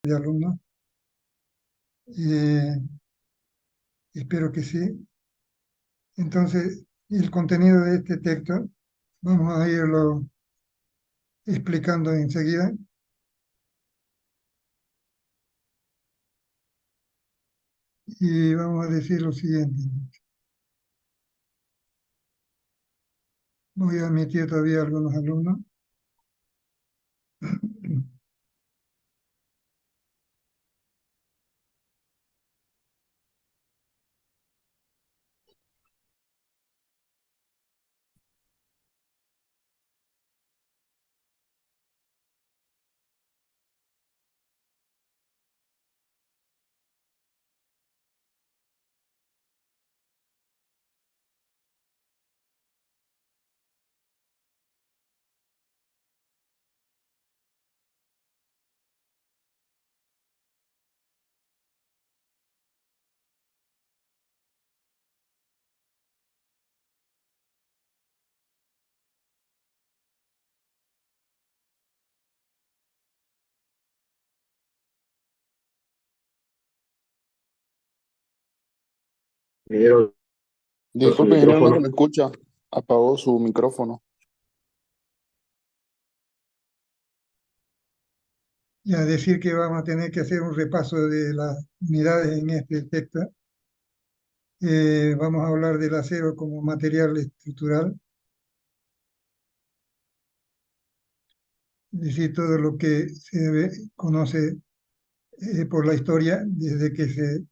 de alumnos. Eh, Espero que sí. Entonces, el contenido de este texto vamos a irlo explicando enseguida y vamos a decir lo siguiente. Voy a admitir todavía a algunos alumnos. Ingeniero, su Disculpe, ingeniero, no se micrófono. le escucha. Apagó su micrófono. Y a decir que vamos a tener que hacer un repaso de las unidades en este texto. Vamos a hablar del acero como material estructural, es decir, todo lo que conoce por la historia desde que se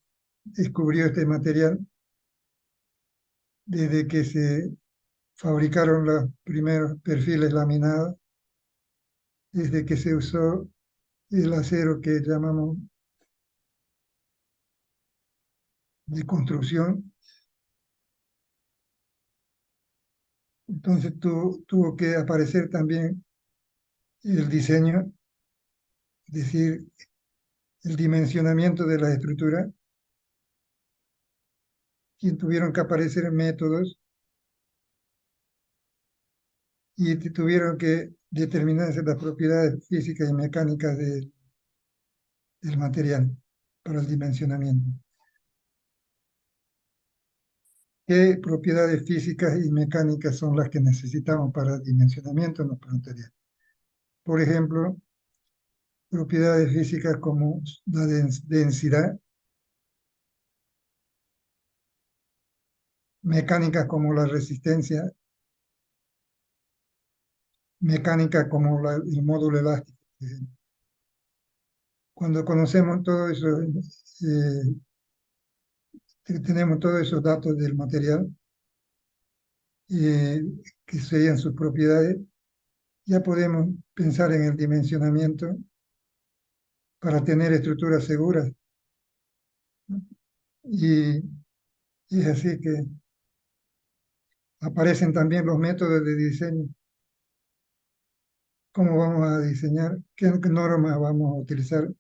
descubrió este material, desde que se fabricaron los primeros perfiles laminados, desde que se usó el acero que llamamos de construcción. Entonces tuvo que aparecer también el diseño, es decir, el dimensionamiento de la estructura, y tuvieron que aparecer métodos y tuvieron que determinarse las propiedades físicas y mecánicas del material para el dimensionamiento. ¿Qué propiedades físicas y mecánicas son las que necesitamos para el dimensionamiento? Nos preguntaría. Por ejemplo, propiedades físicas como la densidad, mecánicas como la resistencia, mecánica como el módulo elástico. Cuando conocemos todo eso, tenemos todos esos datos del material, eh, que serían sus propiedades, ya podemos pensar en el dimensionamiento para tener estructuras seguras, ¿no? Y es así que aparecen también los métodos de diseño. ¿Cómo vamos a diseñar? ¿Qué normas vamos a utilizar?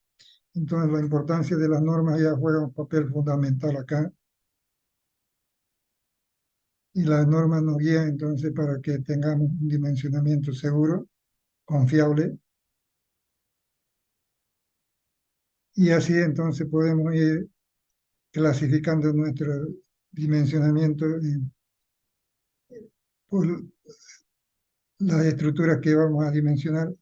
Entonces, la importancia de las normas ya juega un papel fundamental acá. Y las normas nos guían entonces para que tengamos un dimensionamiento seguro, confiable, y así entonces podemos ir clasificando nuestro dimensionamiento por las estructuras que vamos a dimensionar,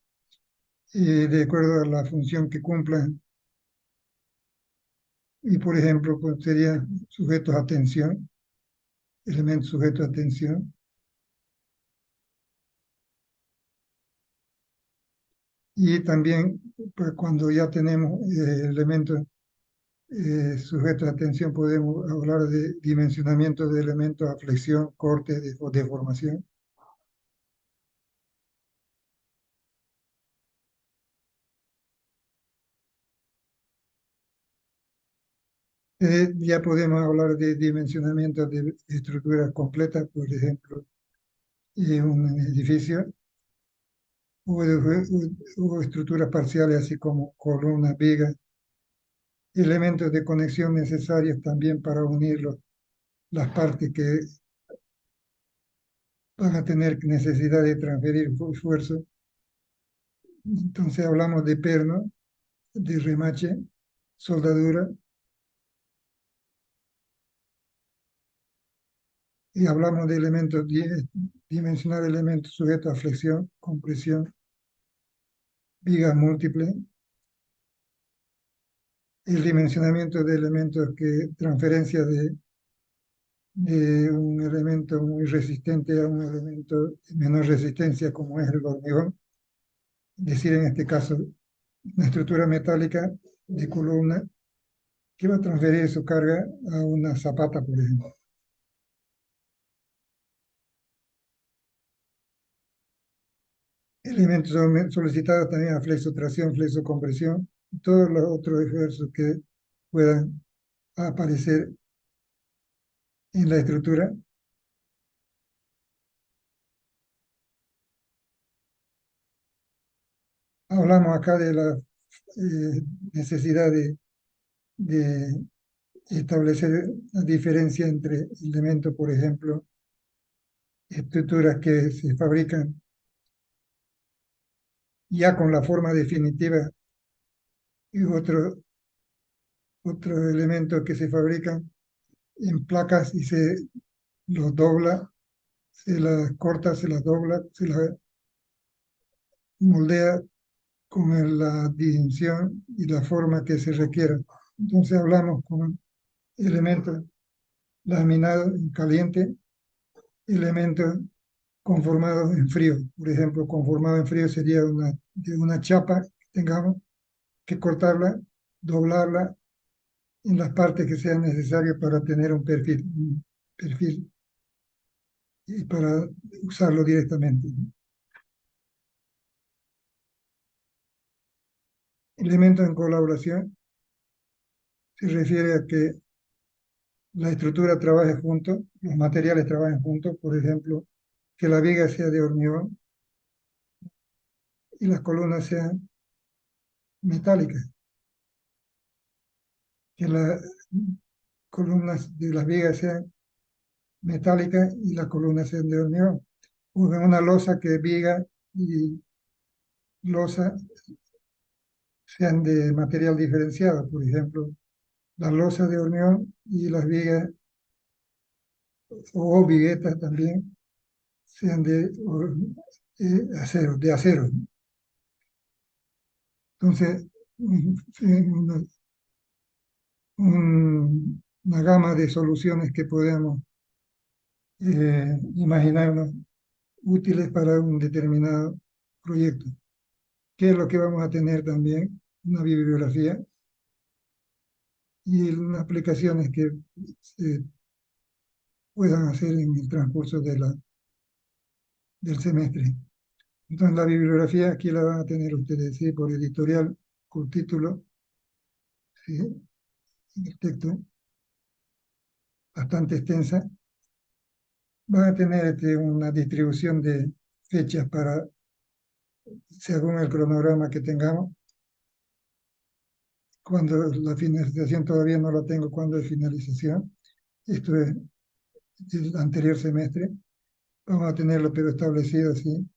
de acuerdo a la función que cumplan. Y por ejemplo, pues serían sujetos a tensión, elementos sujetos a tensión. Y también, pues, cuando ya tenemos elementos sujetos a tensión, podemos hablar de dimensionamiento de elementos a flexión, corte o deformación. Ya podemos hablar de dimensionamiento de estructuras completas, por ejemplo, un edificio, o estructuras parciales, así como columnas, vigas, elementos de conexión necesarios también para unir las partes que van a tener necesidad de transferir esfuerzo. Entonces hablamos de perno, de remache, soldadura, y hablamos de elementos, dimensionar elementos sujetos a flexión, compresión, vigas múltiples, el dimensionamiento de elementos que transferencia de un elemento muy resistente a un elemento de menor resistencia como es el hormigón, es decir, en este caso, una estructura metálica de columna que va a transferir su carga a una zapata, por ejemplo. Elementos solicitados también a flexotracción, flexocompresión, todos los otros esfuerzos que puedan aparecer en la estructura. Hablamos acá de la necesidad de establecer la diferencia entre elementos, por ejemplo, estructuras que se fabrican ya con la forma definitiva y otros elementos que se fabrican en placas y se los dobla, se las corta, se las dobla, se las moldea con la dimensión y la forma que se requiera. Entonces hablamos con elementos laminados en caliente, elementos conformados en frío. Por ejemplo, conformado en frío sería de una chapa que tengamos que cortarla, doblarla en las partes que sean necesarias para tener un perfil y para usarlo directamente. Elementos en colaboración se refiere a que la estructura trabaje juntos, los materiales trabajen juntos, por ejemplo, que la viga sea de hormigón y las columnas sean metálicas, que las columnas de las vigas sean metálicas y las columnas sean de hormigón. O una losa que viga y losa sean de material diferenciado, por ejemplo, las losas de hormigón y las vigas o viguetas también sean acero, de acero. Entonces, una gama de soluciones que podemos imaginarnos útiles para un determinado proyecto. ¿Qué es lo que vamos a tener también? Una bibliografía y unas aplicaciones que se puedan hacer en el transcurso del semestre. Entonces, la bibliografía aquí la van a tener ustedes, ¿sí? Por editorial, con título, ¿sí? El texto bastante extensa. Van a tener una distribución de fechas para, según el cronograma que tengamos. Cuando la finalización todavía no la tengo, cuando es finalización. Esto es el anterior semestre. Vamos a tenerlo pero establecido así, de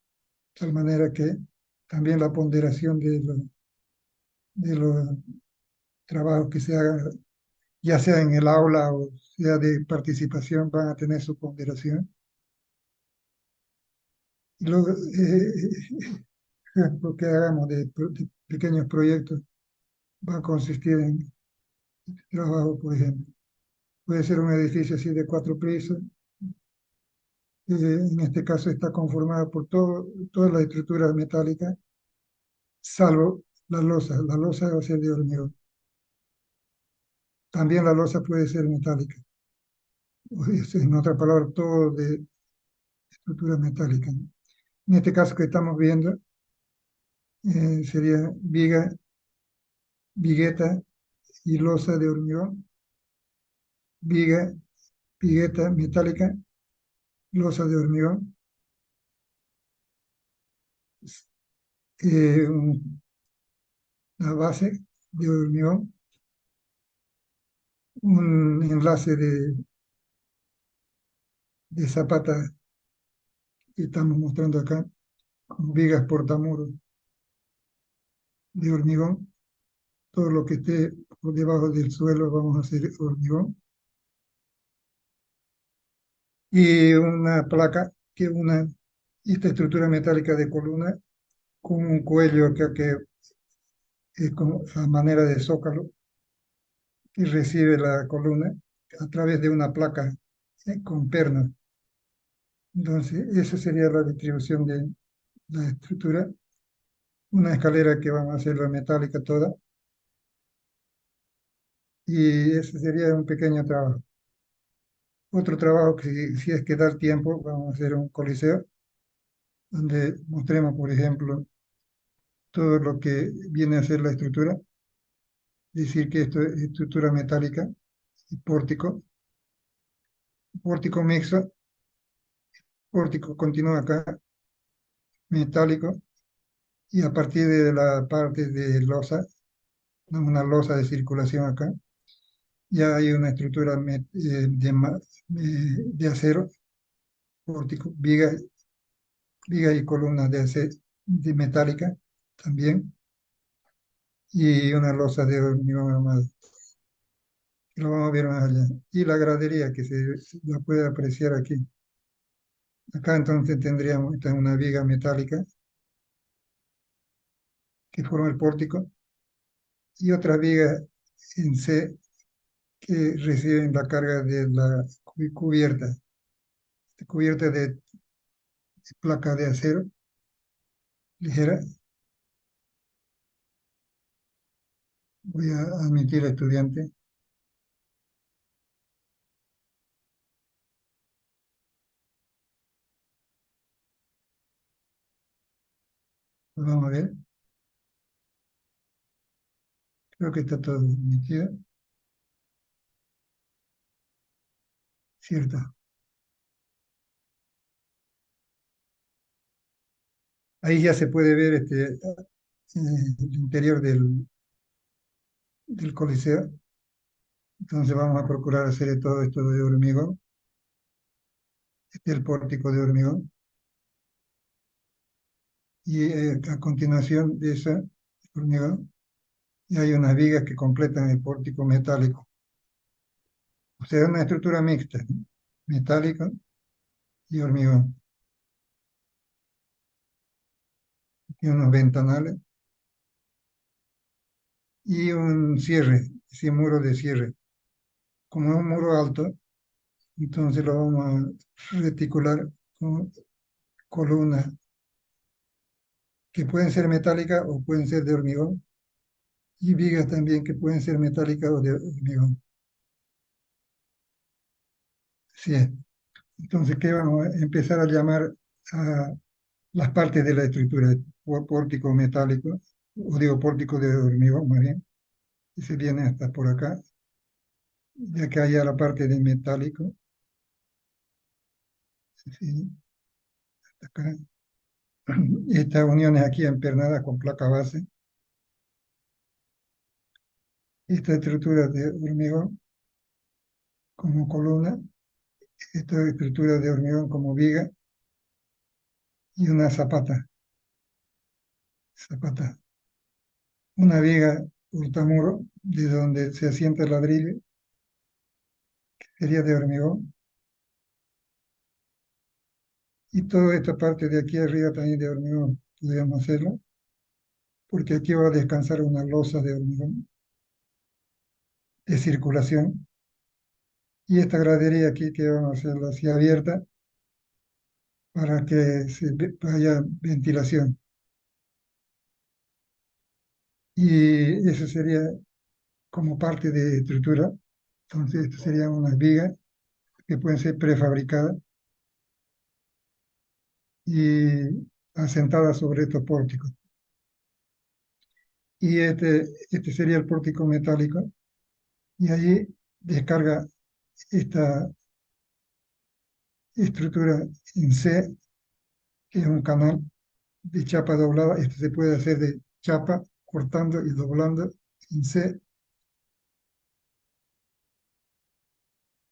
tal manera que también la ponderación de los trabajos que se hagan, ya sea en el aula o sea de participación, van a tener su ponderación. Y luego, lo que hagamos de pequeños proyectos va a consistir en trabajo, por ejemplo. Puede ser un edificio así de 4 pisos. En este caso está conformado por todas las estructuras metálicas, salvo la losa. La losa va a ser de hormigón. También la losa puede ser metálica. En otra palabra, todo de estructura metálica. En este caso que estamos viendo, sería viga, vigueta y losa de hormigón, viga, vigueta metálica, losa de hormigón, eh, una base de hormigón, un enlace de zapata que estamos mostrando acá, con vigas portamuros de hormigón, todo lo que esté por debajo del suelo vamos a hacer hormigón. Y una placa que una esta estructura metálica de columna con un cuello que es como a manera de zócalo que recibe la columna a través de una placa con pernos. Entonces, esa sería la distribución de la estructura. Una escalera que vamos a hacer la metálica toda. Y ese sería un pequeño trabajo. Otro trabajo que si es que da el tiempo, vamos a hacer un coliseo, donde mostremos, por ejemplo, todo lo que viene a ser la estructura. Decir que esto es estructura metálica, y pórtico mixto, pórtico continúa acá, metálico, y a partir de la parte de losa, una losa de circulación acá, ya hay una estructura de acero, pórtico, viga y columnas de acero, de metálica también, y una losa de hormigón armado, que lo vamos a ver más allá. Y la gradería que se la puede apreciar aquí. Acá entonces tendríamos esta una viga metálica que forma el pórtico y otra viga en C que reciben la carga de la cubierta de placa de acero ligera. Voy a admitir al estudiante. Vamos a ver. Creo que está todo admitido. Cierto. Ahí ya se puede ver el interior del coliseo. Entonces vamos a procurar hacer todo esto de hormigón. Este es el pórtico de hormigón. Y a continuación de ese hormigón, y hay unas vigas que completan el pórtico metálico. O sea, una estructura mixta, ¿no? Metálico y hormigón. Y unos ventanales y un cierre, ese muro de cierre. Como es un muro alto, entonces lo vamos a reticular con columnas que pueden ser metálicas o pueden ser de hormigón y vigas también que pueden ser metálicas o de hormigón. Sí. Entonces, ¿qué vamos a empezar a llamar a las partes de la estructura? Pórtico metálico, o digo pórtico de hormigón más bien, y se viene hasta por acá, ya que haya la parte de metálico, sí, hasta acá. Estas uniones aquí empernadas con placa base, esta estructura de hormigón como columna, esta estructura de hormigón como viga y una zapata, una viga ultramuro de donde se asienta el ladrillo, que sería de hormigón, y toda esta parte de aquí arriba también de hormigón, podríamos hacerlo, porque aquí va a descansar una losa de hormigón de circulación, y esta gradería aquí que vamos a hacerla así abierta para que haya ventilación. Y eso sería como parte de estructura. Entonces, estas serían unas vigas que pueden ser prefabricadas y asentadas sobre estos pórticos. Y este sería el pórtico metálico. Y allí descarga esta estructura en C, que es un canal de chapa doblada. Esto se puede hacer de chapa, cortando y doblando en C,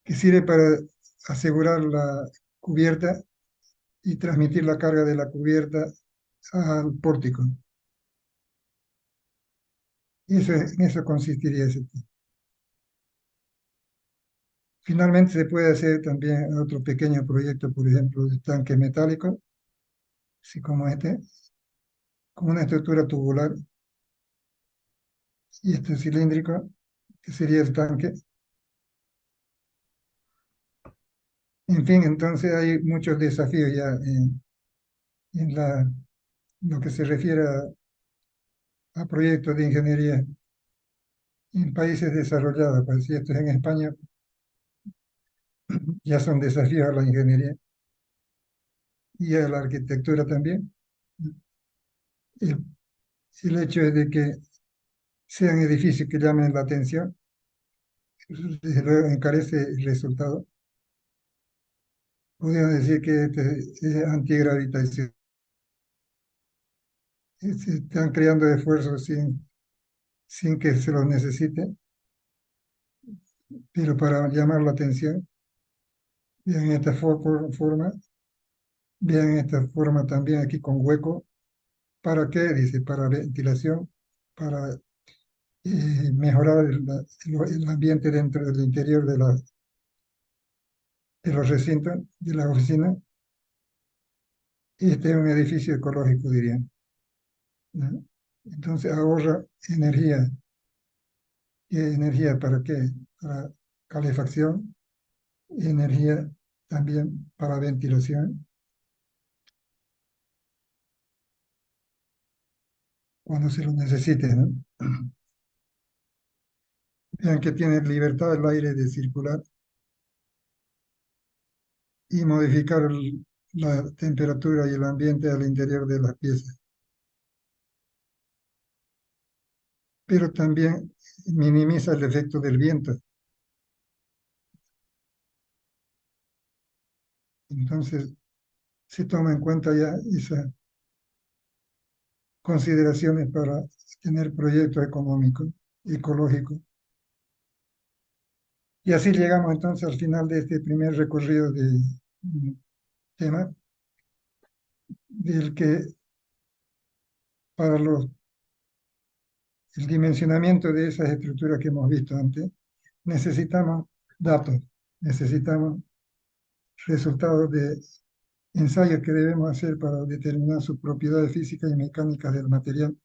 que sirve para asegurar la cubierta y transmitir la carga de la cubierta al pórtico. En eso consistiría ese test. Finalmente se puede hacer también otro pequeño proyecto, por ejemplo, de tanque metálico, así como este, con una estructura tubular y este cilíndrico, que sería el tanque. En fin, entonces hay muchos desafíos ya en lo que se refiere a proyectos de ingeniería en países desarrollados. Pues si esto es en España, ya son desafíos a la ingeniería y a la arquitectura también. El, el hecho es de que sean edificios que llamen la atención, desde luego encarece el resultado. Podríamos decir que este es antigravitación. Se están creando esfuerzos sin que se los necesite, pero para llamar la atención, vean esta forma, vean esta forma también aquí con hueco. ¿Para qué? Dice, para ventilación, para mejorar el ambiente dentro del interior de los recintos de la oficina. Este es un edificio ecológico, dirían, ¿no? Entonces ahorra energía. ¿Y energía para qué? Para calefacción, energía también para ventilación, cuando se lo necesite, ¿no? Vean que tiene libertad el aire de circular y modificar la temperatura y el ambiente al interior de las piezas, pero también minimiza el efecto del viento. Entonces, se toma en cuenta ya esas consideraciones para tener proyectos económicos, ecológicos. Y así llegamos entonces al final de este primer recorrido de tema, del que para el dimensionamiento de esas estructuras que hemos visto antes, necesitamos datos, necesitamos resultados de ensayos que debemos hacer para determinar sus propiedades físicas y mecánicas del material,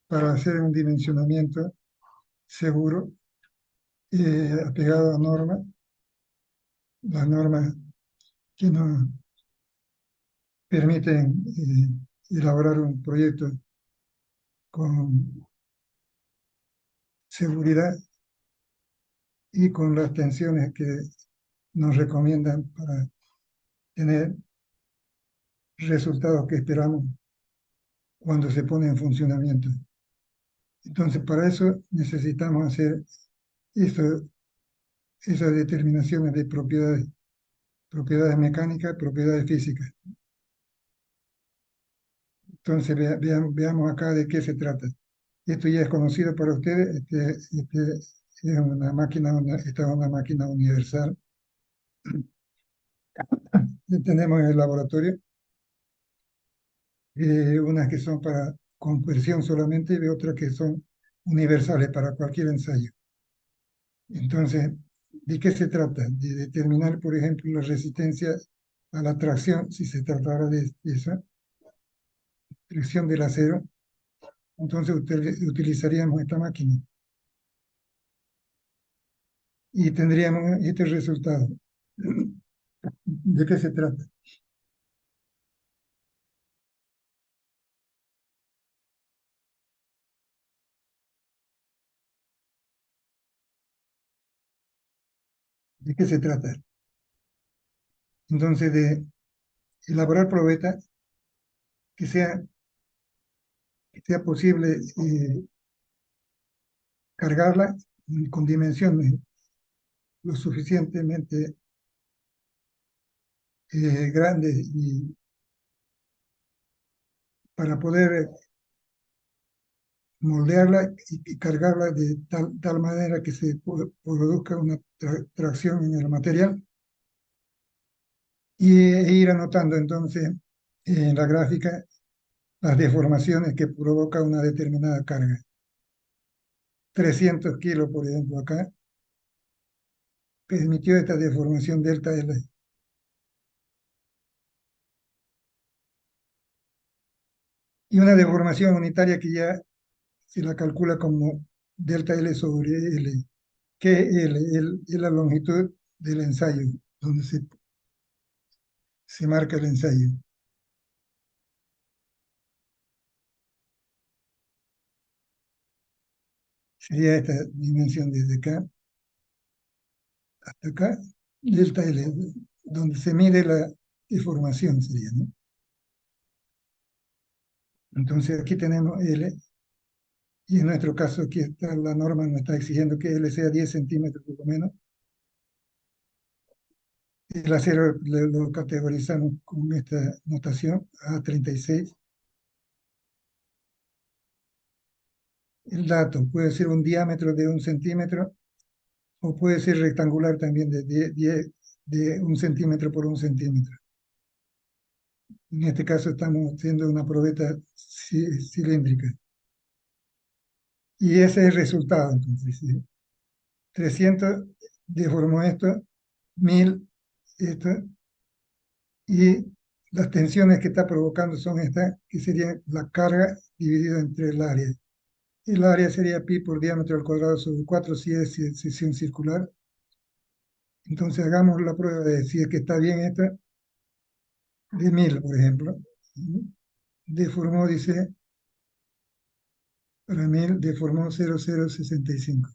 para hacer un dimensionamiento seguro, apegado a normas, las normas que nos permiten elaborar un proyecto con seguridad y con las tensiones que nos recomiendan para tener resultados que esperamos cuando se pone en funcionamiento. Entonces, para eso necesitamos hacer eso, esas determinaciones de propiedades, propiedades mecánicas, propiedades físicas. Entonces, veamos acá de qué se trata. Esto ya es conocido para ustedes. Es una máquina, esta es una máquina universal que tenemos en el laboratorio. Unas que son para conversión solamente y otras que son universales para cualquier ensayo. Entonces, ¿de qué se trata? De determinar, por ejemplo, la resistencia a la tracción, si se tratara de esa fricción del acero. Entonces utilizaríamos esta máquina y tendríamos este resultado. ¿De qué se trata? ¿De qué se trata? Entonces, de elaborar probetas que sea posible cargarla con dimensiones lo suficientemente grandes y para poder moldearla y cargarla de tal manera que se produzca una tracción en el material e ir anotando entonces en la gráfica las deformaciones que provoca una determinada carga. 300 kilos, por ejemplo, acá, permitió esta deformación delta L. Y una deformación unitaria que ya se la calcula como delta L sobre L, que es la longitud del ensayo, donde se marca el ensayo. Sería esta dimensión desde acá hasta acá, delta L, donde se mide la deformación, sería, ¿no? Entonces aquí tenemos L, y en nuestro caso aquí está la norma, nos está exigiendo que L sea 10 centímetros por lo menos. El acero lo categorizamos con esta notación, A36. El dato puede ser un diámetro de 1 centímetro o puede ser rectangular también de 1 centímetro por 1 centímetro. En este caso estamos haciendo una probeta cilíndrica. Y ese es el resultado, entonces. ¿Sí? 300 deformó esto, 1000 esto, y las tensiones que está provocando son estas, que serían la carga dividida entre el área. El área sería pi por diámetro al cuadrado sobre 4 si es sección circular. Entonces hagamos la prueba de si es que está bien esta, de 1000, por ejemplo. Deformó, dice, para 1000 deformó 0,065.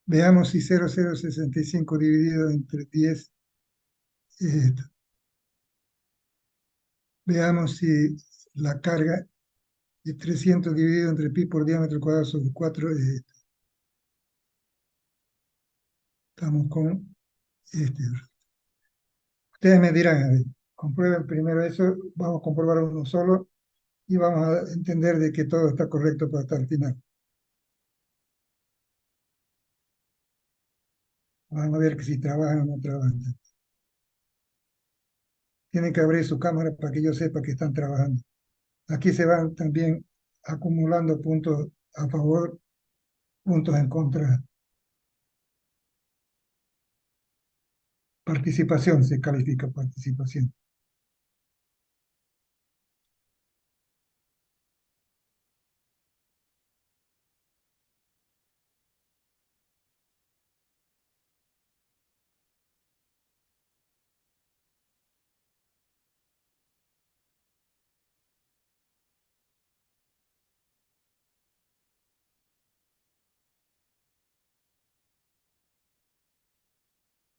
Veamos si 0,065 dividido entre 10 es esto. Veamos si la carga de 300 dividido entre pi por diámetro al cuadrado sobre 4 es esto. Estamos con este. Ustedes me dirán, a ver, comprueben primero eso, vamos a comprobar uno solo y vamos a entender de que todo está correcto para hasta el final. Vamos a ver que si trabajan o no trabajan. Tienen que abrir su cámara para que yo sepa que están trabajando. Aquí se van también acumulando puntos a favor, puntos en contra. Participación, se califica participación.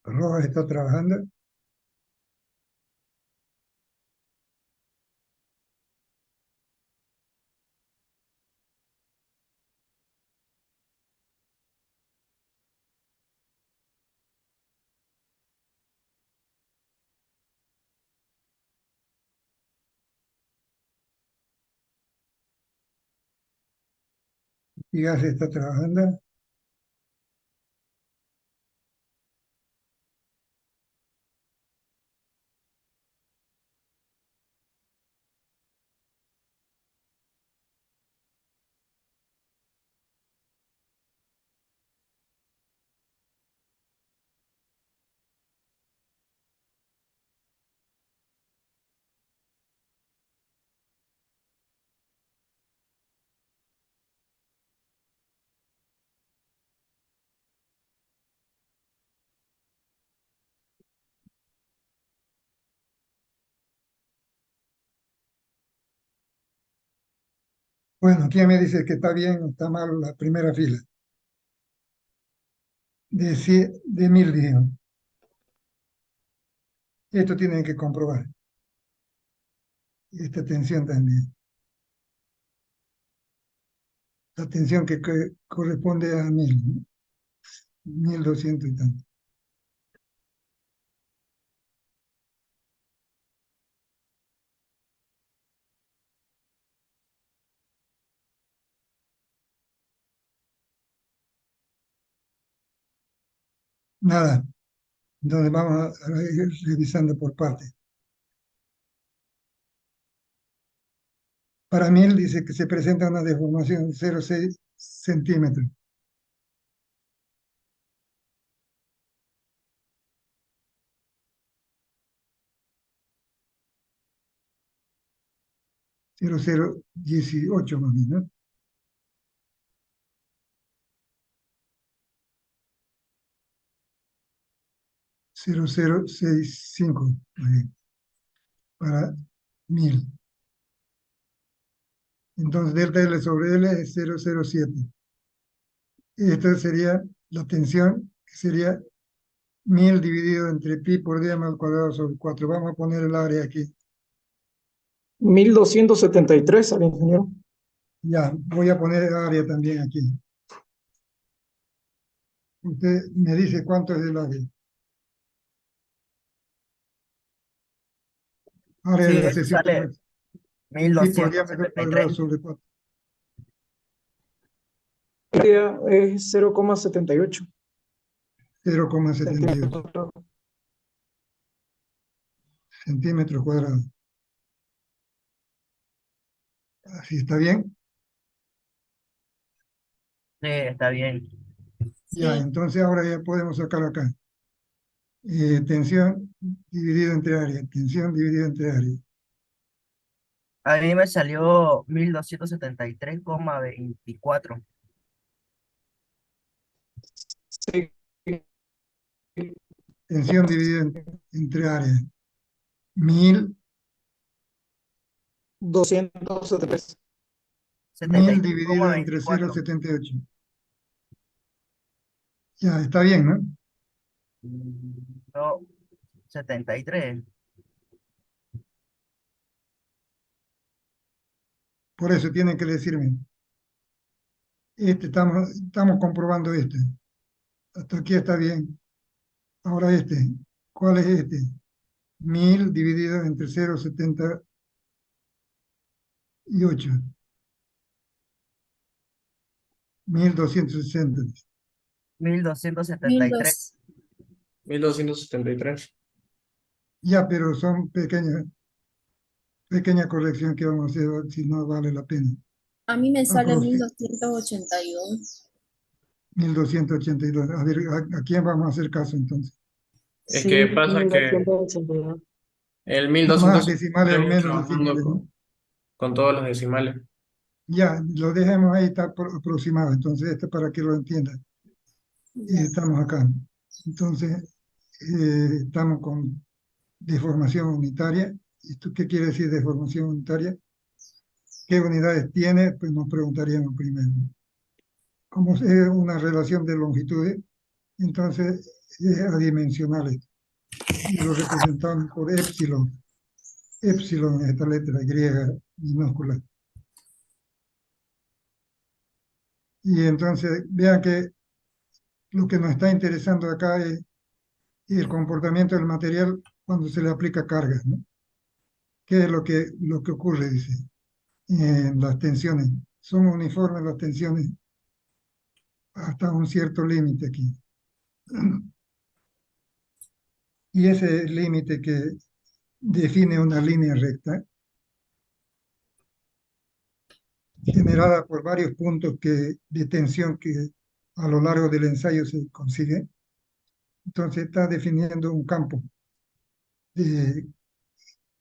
Rojas está trabajando. Y gas está trabajando. Bueno, ¿quién me dice que está bien o está mal la primera fila? De 1000, dijimos. Esto tienen que comprobar. Esta tensión también. La tensión que corresponde a 1000, ¿no? 1200 y tanto. Nada, entonces vamos a ir revisando por partes. Para 1000 dice que se presenta una deformación de centímetros. Cero cero 18 más bien, ¿no? 0065 más bien, para 1000. Entonces delta L sobre L es 007. Esta sería la tensión, que sería 1000 dividido entre pi por diámetro al cuadrado sobre 4. Vamos a poner el área aquí. 1273 al ingeniero. Ya, voy a poner el área también aquí. Usted me dice cuánto es el área. Área Sí, de la eso sección sale comercial. Pi por diámetro cuadrado 1273. sobre 4. El área es 0,78 0,78 centímetros. centímetros cuadrados. ¿Así está bien? Sí, está bien. Ya, Sí, entonces ahora ya podemos sacar acá. Tensión dividido entre área. Tensión dividido entre área. A mí me salió 1273,24. Sí, Tensión dividida entre área. 1000, 273. 1000 dividido entre 73,24. 0,78. Ya, está bien, ¿no? No, 73. Por eso tienen que decirme. Estamos comprobando este. Hasta aquí está bien. Ahora este. ¿Cuál es este? 1000 dividido entre 0,78. 1260. 1273. 1200. 1273. Ya, pero son pequeña corrección que vamos a hacer si no vale la pena. A mí me sale Aproxi- 1281. 1282. A ver, ¿a quién vamos a hacer caso entonces? Es Sí, que pasa que 1281. el Más 1200 decimales o estamos menos trabajando decimales, ¿no? con todos los decimales. Ya, lo dejemos ahí, está aproximado. Entonces, esto para que lo entiendan. Ya. Estamos acá. Entonces, estamos con deformación unitaria. ¿Esto qué quiere decir deformación unitaria? ¿Qué unidades tiene? Pues nos preguntaríamos primero. Como es una relación de longitudes, entonces es adimensional esto. Y lo representamos por épsilon. Épsilon es esta letra griega minúscula. Y entonces vean que lo que nos está interesando acá es el comportamiento del material cuando se le aplica carga, ¿no? ¿Qué es lo que ocurre? Dice, en las tensiones. Son uniformes las tensiones hasta un cierto límite aquí. Y ese límite que define una línea recta generada por varios puntos de tensión que a lo largo del ensayo se consigue. Entonces está definiendo un campo, de,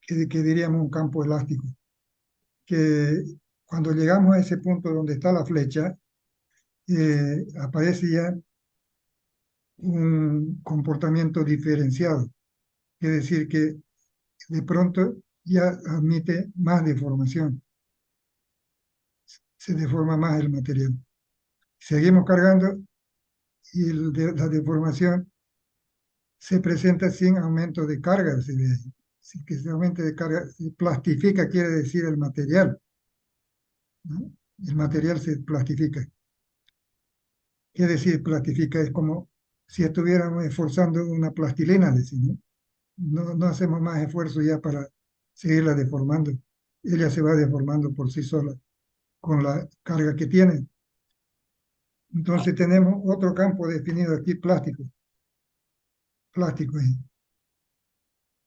que diríamos un campo elástico, que cuando llegamos a ese punto donde está la flecha, aparece ya un comportamiento diferenciado, es decir, que de pronto ya admite más deformación, se deforma más el material. Seguimos cargando y la deformación se presenta sin aumento de carga, se ve ahí. Si que se aumente de carga, se plastifica, quiere decir el material, ¿no? El material se plastifica. ¿Qué decir plastifica? Es como si estuviéramos esforzando una plastilina, decimos. No hacemos más esfuerzo ya para seguirla deformando. Ella se va deformando por sí sola con la carga que tiene. Entonces tenemos otro campo definido aquí, plástico. Plástico.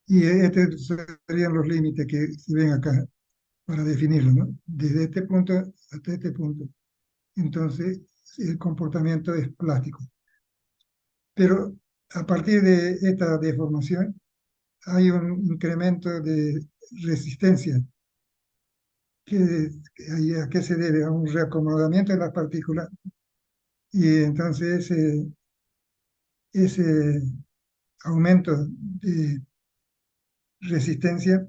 Y estos serían los límites que se ven acá para definirlo, ¿no? Desde este punto hasta este punto. entonces el comportamiento es plástico. Pero a partir de esta deformación hay un incremento de resistencia. ¿A qué se debe? A un reacomodamiento de las partículas y entonces ese aumento de resistencia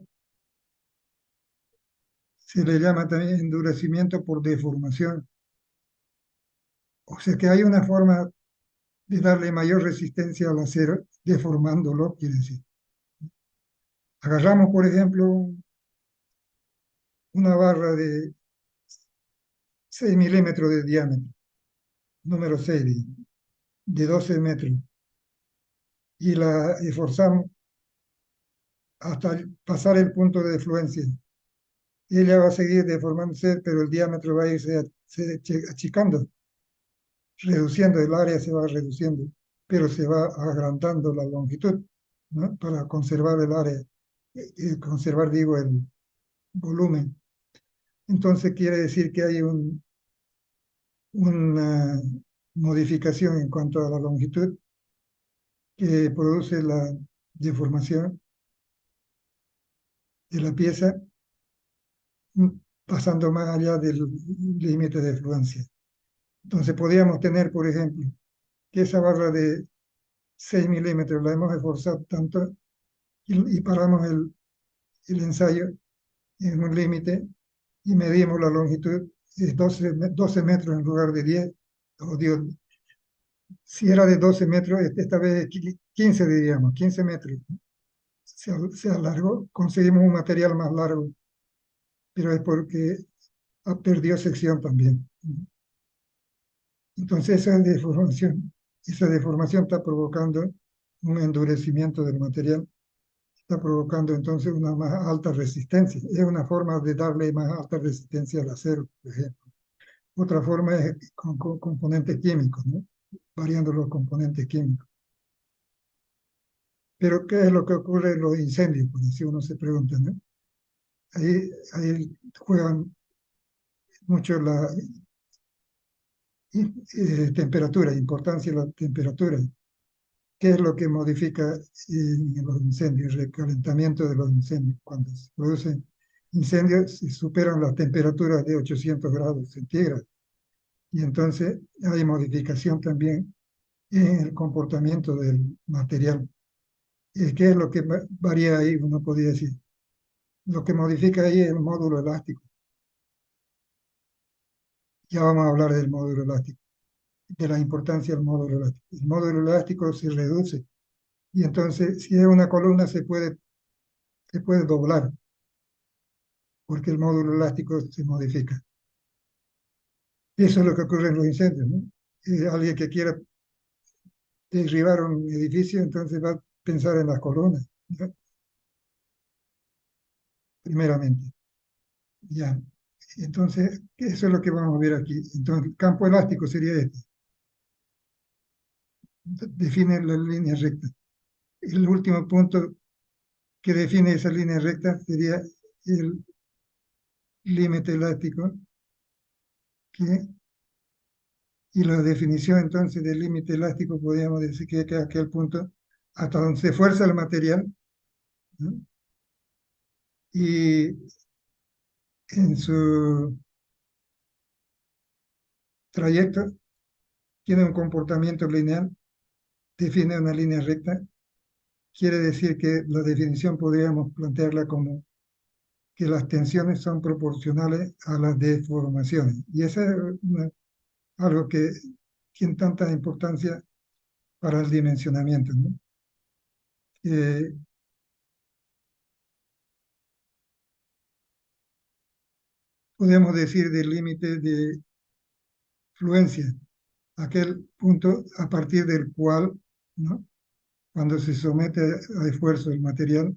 se le llama también endurecimiento por deformación. O sea que hay una forma de darle mayor resistencia al acero deformándolo, quiere decir. Agarramos, por ejemplo, una barra de 6 milímetros de diámetro, número 6, de 12 metros, y la esforzamos hasta pasar el punto de fluencia. Ella va a seguir deformándose, pero el diámetro va a irse achicando, reduciendo, el área se va reduciendo, pero se va agrandando la longitud, ¿no? Para conservar el área, conservar, digo, el volumen. Entonces quiere decir que hay una modificación en cuanto a la longitud que produce la deformación de la pieza, mm, pasando más allá del límite de fluencia. Entonces podríamos tener, por ejemplo, que esa barra de 6 milímetros la hemos esforzado tanto y paramos el ensayo en un límite y medimos la longitud de 12 metros en lugar de 10, o digo, si era de 12 metros, esta vez 15 diríamos, 15 metros. Se alargó, conseguimos un material más largo, pero es porque perdió sección también. Entonces esa deformación está provocando un endurecimiento del material, está provocando entonces una más alta resistencia. Es una forma de darle más alta resistencia al acero, por ejemplo. Otra forma es con componentes químicos, ¿no? Variando los componentes químicos. Pero ¿qué es lo que ocurre en los incendios? Pues si uno se pregunta, ¿no? Ahí juegan mucho la temperatura, importancia de la temperatura. ¿Qué es lo que modifica en los incendios? El recalentamiento de los incendios. Cuando se producen incendios, se superan las temperaturas de 800 grados centígrados. Y entonces hay modificación también en el comportamiento del material. ¿Qué es lo que varía ahí? Uno podría decir. Lo que modifica ahí es el módulo elástico. Ya vamos a hablar del módulo elástico, de la importancia del módulo elástico. El módulo elástico se reduce y entonces si es una columna se puede doblar porque el módulo elástico se modifica. Eso es lo que ocurre en los incendios, ¿no? Alguien que quiera derribar un edificio, entonces va a pensar en las columnas, ¿no? Primeramente. Ya. Entonces, eso es lo que vamos a ver aquí. Entonces, el campo elástico sería este. Define la línea recta. El último punto que define esa línea recta sería el límite elástico, y la definición entonces del límite elástico podríamos decir que es aquel punto hasta donde se fuerza el material, ¿no? Y en su trayecto tiene un comportamiento lineal, define una línea recta. Quiere decir que la definición podríamos plantearla como que las tensiones son proporcionales a las deformaciones. Y eso es algo que tiene tanta importancia para el dimensionamiento, ¿no? Eh, Podemos decir del límite de fluencia, aquel punto a partir del cual, ¿no? Cuando se somete a esfuerzo el material,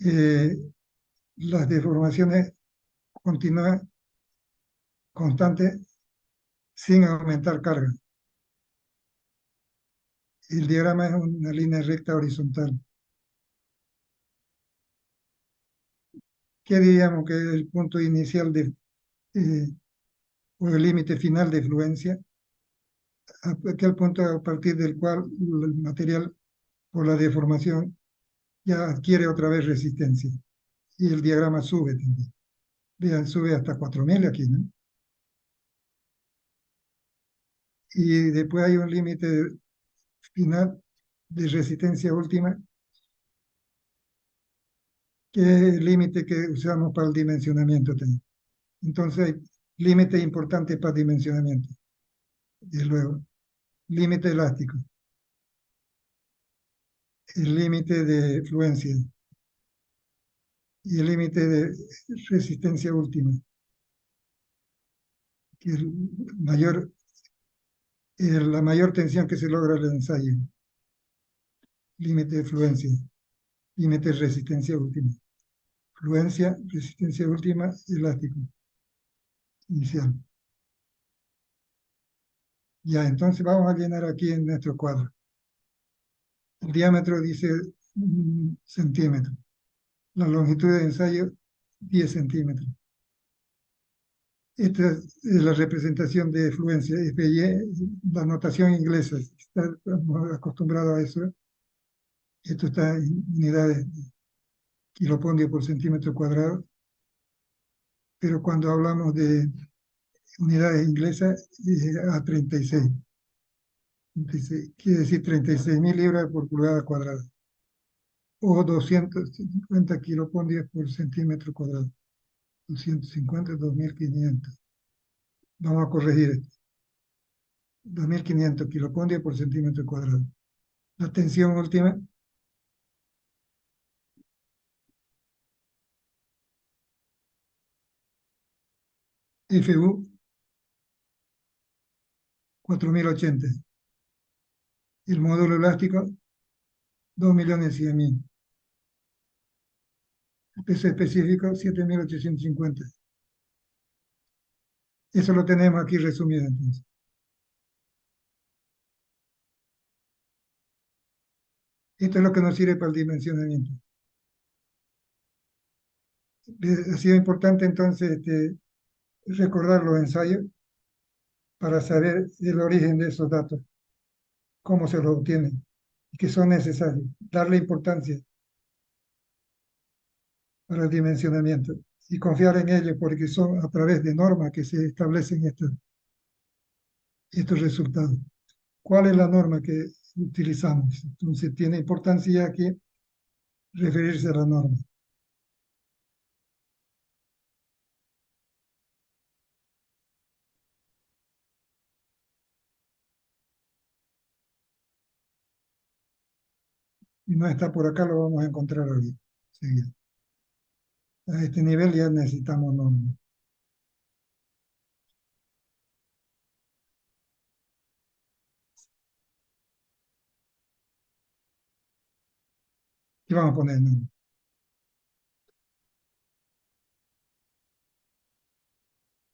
eh, las deformaciones continúan constantes sin aumentar carga. El diagrama es una línea recta horizontal. ¿Qué diríamos que es el punto inicial de o el límite final de fluencia, aquel punto a partir del cual el material por la deformación ya adquiere otra vez resistencia y el diagrama sube también. Vean, sube hasta 4000 aquí, ¿no? Y después hay un límite final de resistencia última, que es el límite que usamos para el dimensionamiento también. Entonces hay límites importantes para dimensionamiento. Y luego, límite elástico, el límite de fluencia y el límite de resistencia última, que es la mayor tensión que se logra en el ensayo. Límite de fluencia, límite de resistencia última. Fluencia, resistencia última, elástico, inicial. Ya, entonces vamos a llenar aquí en nuestro cuadro. El diámetro dice centímetro. La longitud de ensayo, 10 centímetros. Esta es la representación de fluencia, la notación inglesa. Estamos acostumbrados a eso. Esto está en unidades kilopondio por centímetro cuadrado. Pero cuando hablamos de unidades inglesas, a 36. Quiere decir 36.000 libras por pulgada cuadrada. O 250 kilopondios por centímetro cuadrado. 250, 2500. Vamos a corregir esto. 2500 kilopondios por centímetro cuadrado. La tensión última, FU, 4080. El módulo elástico, 2.100.000. El peso específico, 7.850. Eso lo tenemos aquí resumido entonces. Esto es lo que nos sirve para el dimensionamiento. Ha sido importante entonces recordar los ensayos para saber el origen de esos datos, cómo se los obtienen y que son necesarios, darle importancia para el dimensionamiento y confiar en ellos porque son a través de normas que se establecen estos resultados. ¿Cuál es la norma que utilizamos? Entonces tiene importancia aquí referirse a la norma. Y no está por acá, lo vamos a encontrar ahorita. Enseguida. A este nivel ya necesitamos normas. Y vamos a poner normas.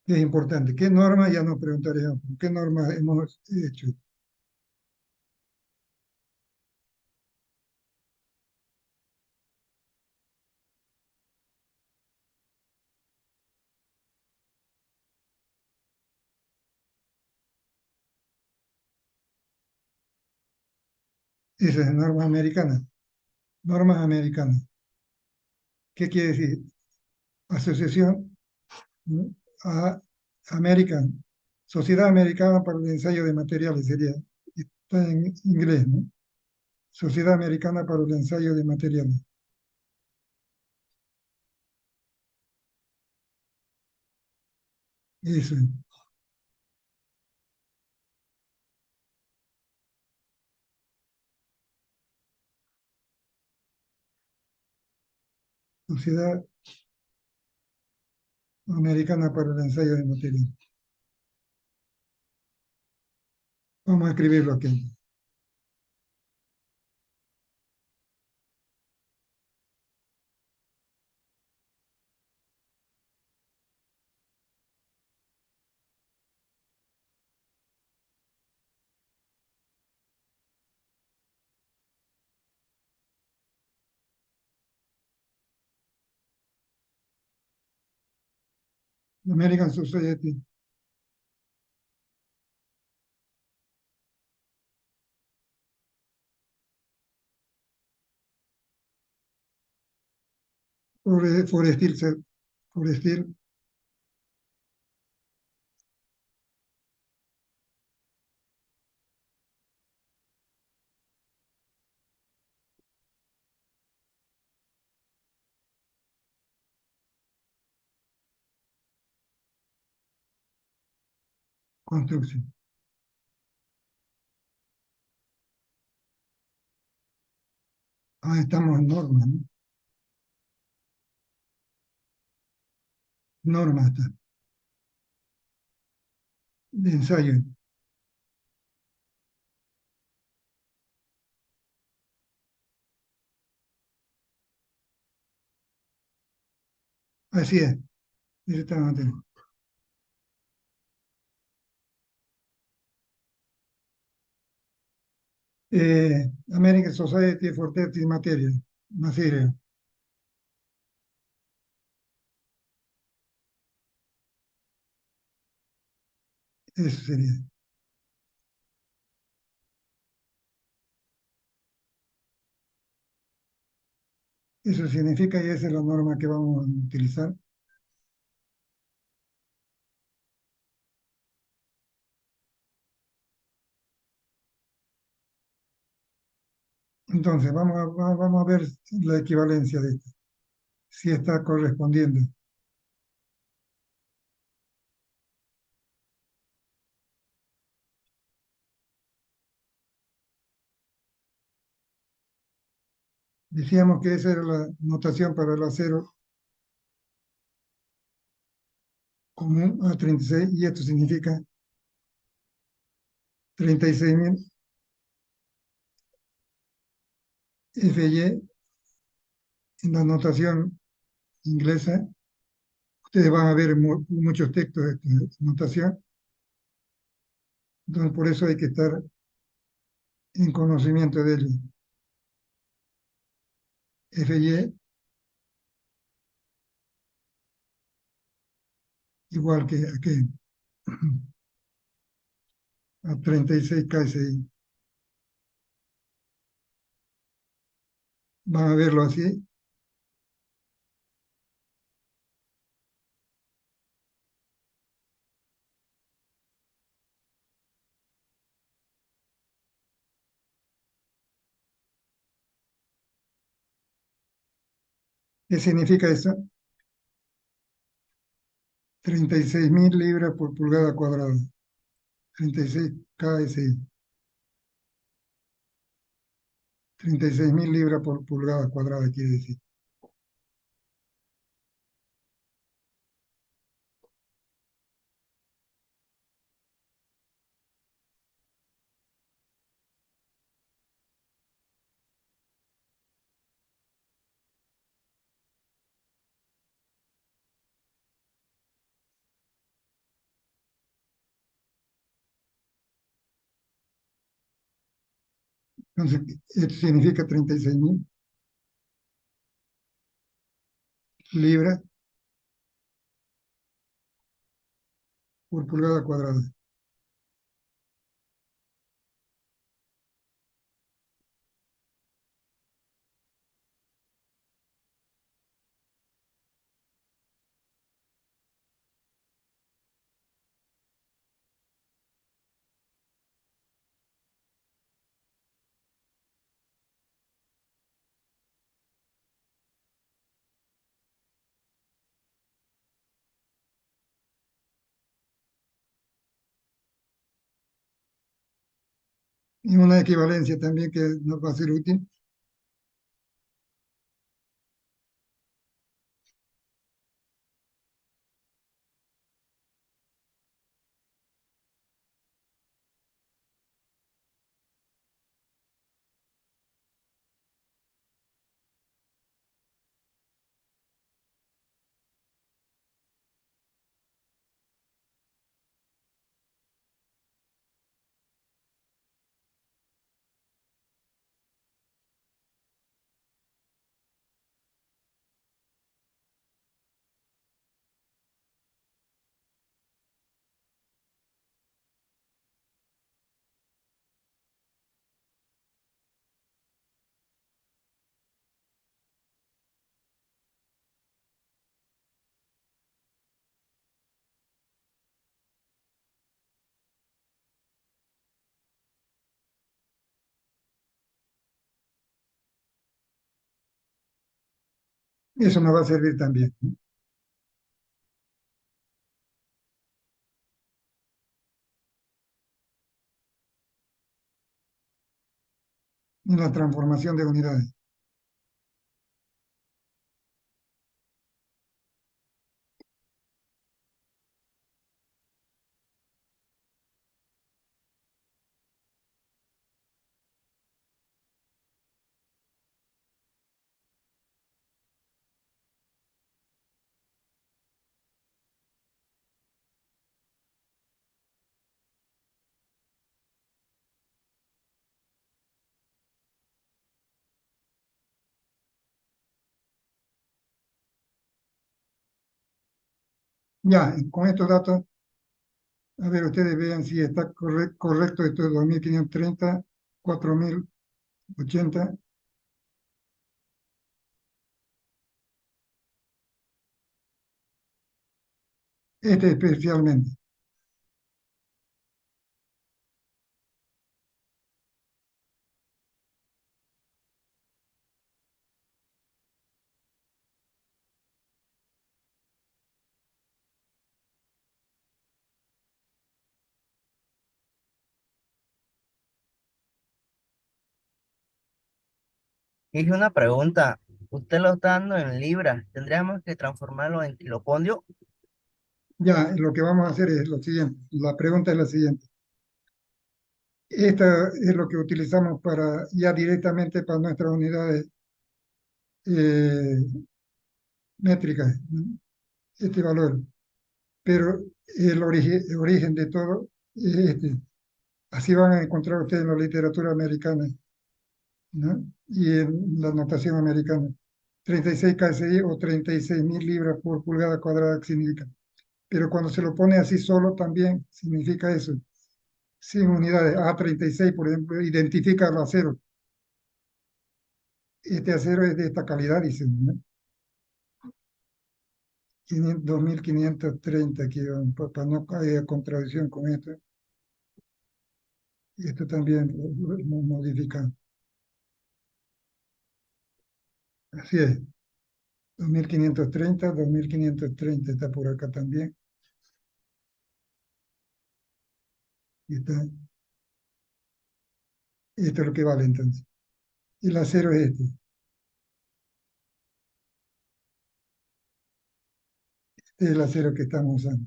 Que es importante. ¿Qué norma? Ya nos preguntaríamos. ¿Qué norma hemos hecho? Esa es norma americana. Normas americanas. ¿Qué quiere decir? Asociación, ¿no? A American, Sociedad Americana para el Ensayo de Materiales, sería, está en inglés, ¿no? Sociedad Americana para el Ensayo de Materiales. Eso es. Sociedad Americana para el Ensayo de Materiales. Vamos a escribirlo aquí. American Society Forestil, Forestil, construcción. Ah, estamos en norma, ¿no? Norma está, de ensayo. Así es, esa está la materia. American Society for Testing Material, Material, eso sería. Eso significa, y esa es la norma que vamos a utilizar. Entonces, vamos a ver la equivalencia de esto, si está correspondiendo. Decíamos que esa era la notación para el acero común A36, y esto significa 36.000 FY en la notación inglesa. Ustedes van a ver muchos textos de esta notación, entonces por eso hay que estar en conocimiento de ello. FY igual que a 36 KSI. Van a verlo así. ¿Qué significa eso? 36.000 libras por pulgada cuadrada. 36 KSI. 36.000 libras por pulgada cuadrada quiere decir. Entonces, esto significa 36.000 libras por pulgada cuadrada. Y una equivalencia también que nos va a ser útil. Eso nos va a servir también, ¿no? En la transformación de unidades. Ya, con estos datos, a ver, ustedes vean si está correcto esto de 2530, 4080. Este especialmente. Hice una pregunta. Usted lo está dando en libras. ¿Tendríamos que transformarlo en kilopondio? Ya, lo que vamos a hacer es lo siguiente. La pregunta es la siguiente. Esta es lo que utilizamos para ya directamente para nuestras unidades eh, métricas, ¿no? Este valor. Pero el origen de todo es este. Así van a encontrar ustedes en la literatura americana, ¿no? Y en la notación americana. 36 KSI o 36.000 libras por pulgada cuadrada que significa. Pero cuando se lo pone así solo también significa eso. 100 unidades, A36, por ejemplo, identifica el acero. Este acero es de esta calidad, dicen, ¿no? 2530 aquí, para no haya contradicción con esto. Y esto también lo modifica. Así es, 2530 está por acá también. Y está, esto es lo que vale entonces. Y el acero es este. Este es el acero que estamos usando.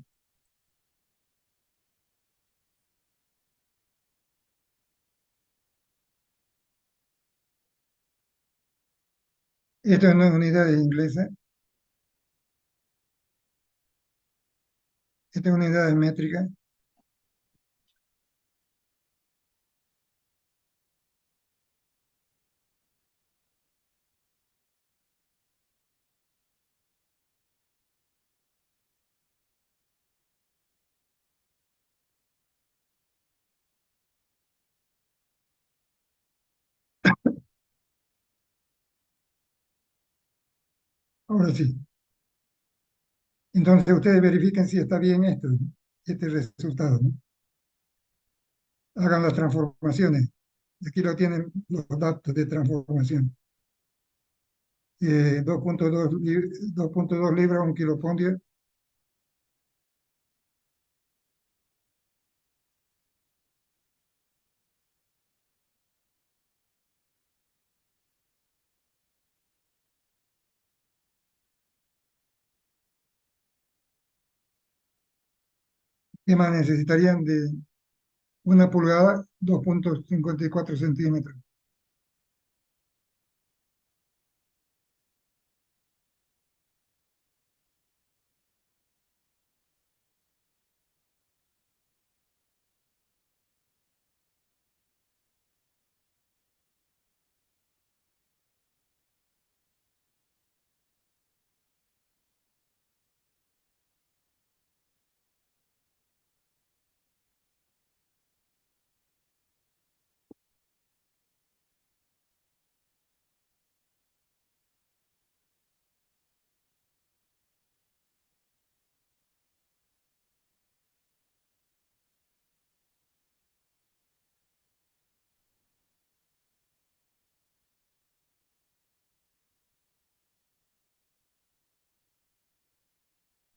Esto no es unidades inglesas, esta es unidades métricas. Ahora sí. Entonces ustedes verifiquen si está bien esto, ¿no? Este resultado, ¿no? Hagan las transformaciones. Aquí lo tienen los datos de transformación. 2.2 libras, 1 kilopondio. ¿Qué más necesitarían de 1 pulgada? 2.54 centímetros.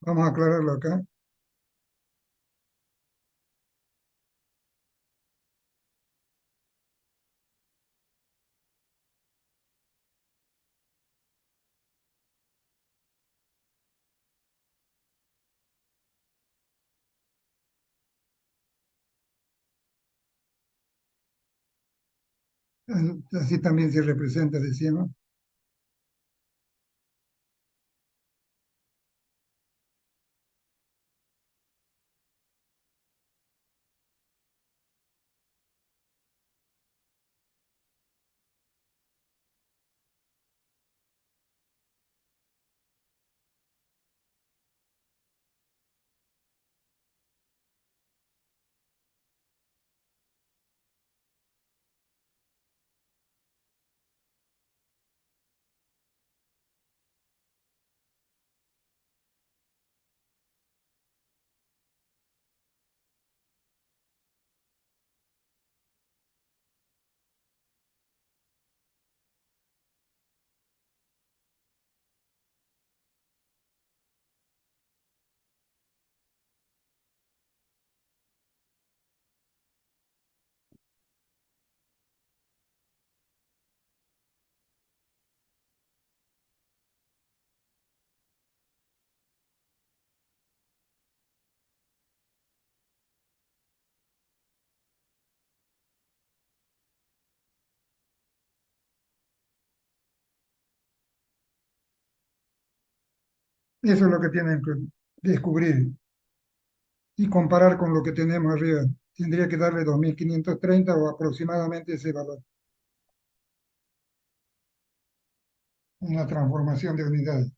Vamos a aclararlo acá. Así también se representa, decíamos. Eso es lo que tienen que descubrir y comparar con lo que tenemos arriba. Tendría que darle 2530 o aproximadamente ese valor en la transformación de unidades.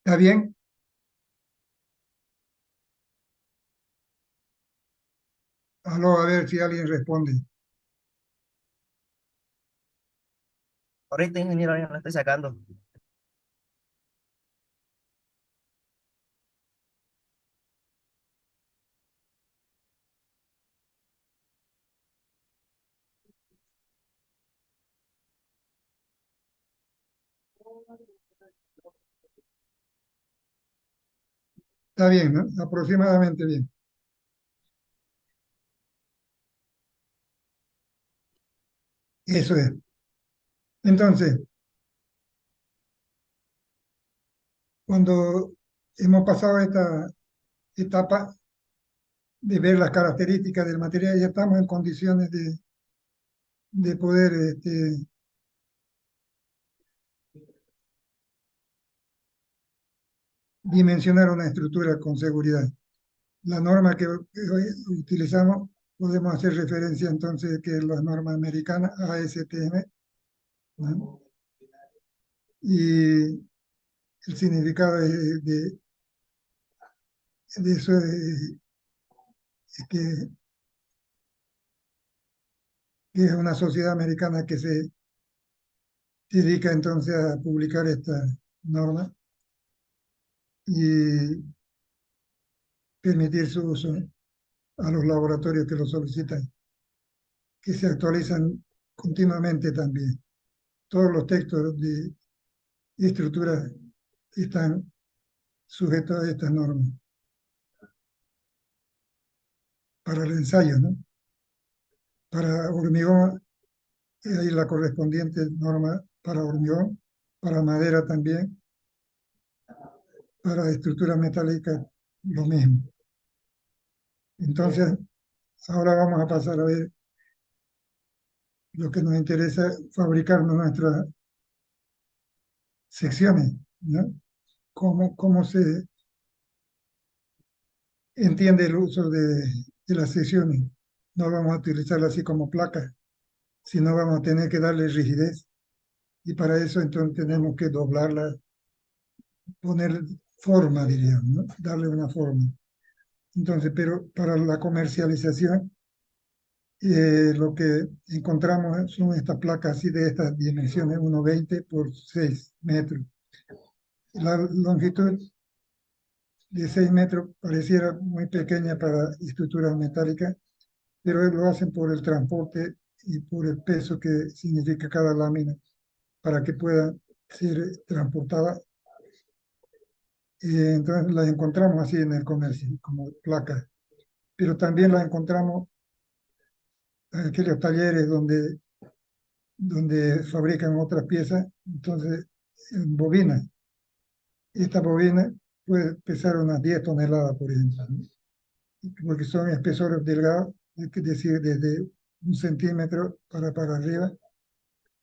¿Está bien? Aló, a ver si alguien responde. Ahorita, ingeniero, yo lo estoy sacando. Está bien, ¿no? Aproximadamente bien. Eso es. Entonces, cuando hemos pasado esta etapa de ver las características del material, ya estamos en condiciones de poder dimensionar una estructura con seguridad. La norma que hoy utilizamos, podemos hacer referencia entonces que es la norma americana ASTM, ¿no? Y el significado de eso es que es una sociedad americana que se dedica entonces a publicar esta norma y permitir su uso a los laboratorios que lo solicitan, que se actualizan continuamente también. Todos los textos de estructura están sujetos a estas normas para el ensayo, ¿no? Para hormigón hay la correspondiente norma para hormigón, para madera también, para estructura metálica lo mismo. Entonces, ahora vamos a pasar a ver lo que nos interesa, fabricar nuestras secciones, ¿no? Cómo se entiende el uso de las secciones. No vamos a utilizarlas así como placas, sino vamos a tener que darle rigidez. Y para eso entonces tenemos que doblarlas, poner forma, diríamos, ¿no? Darle una forma. Entonces, pero para la comercialización Lo que encontramos son estas placas así de estas dimensiones, 1,20 por 6 metros. La longitud de 6 metros pareciera muy pequeña para estructuras metálicas, pero lo hacen por el transporte y por el peso que significa cada lámina para que pueda ser transportada. Entonces las encontramos así en el comercio, como placas, pero también las encontramos en aquellos talleres donde fabrican otras piezas, entonces en bobinas. Esta bobina puede pesar unas 10 toneladas, por ejemplo, ¿no? Porque son espesores delgados, es decir, desde 1 centímetro para arriba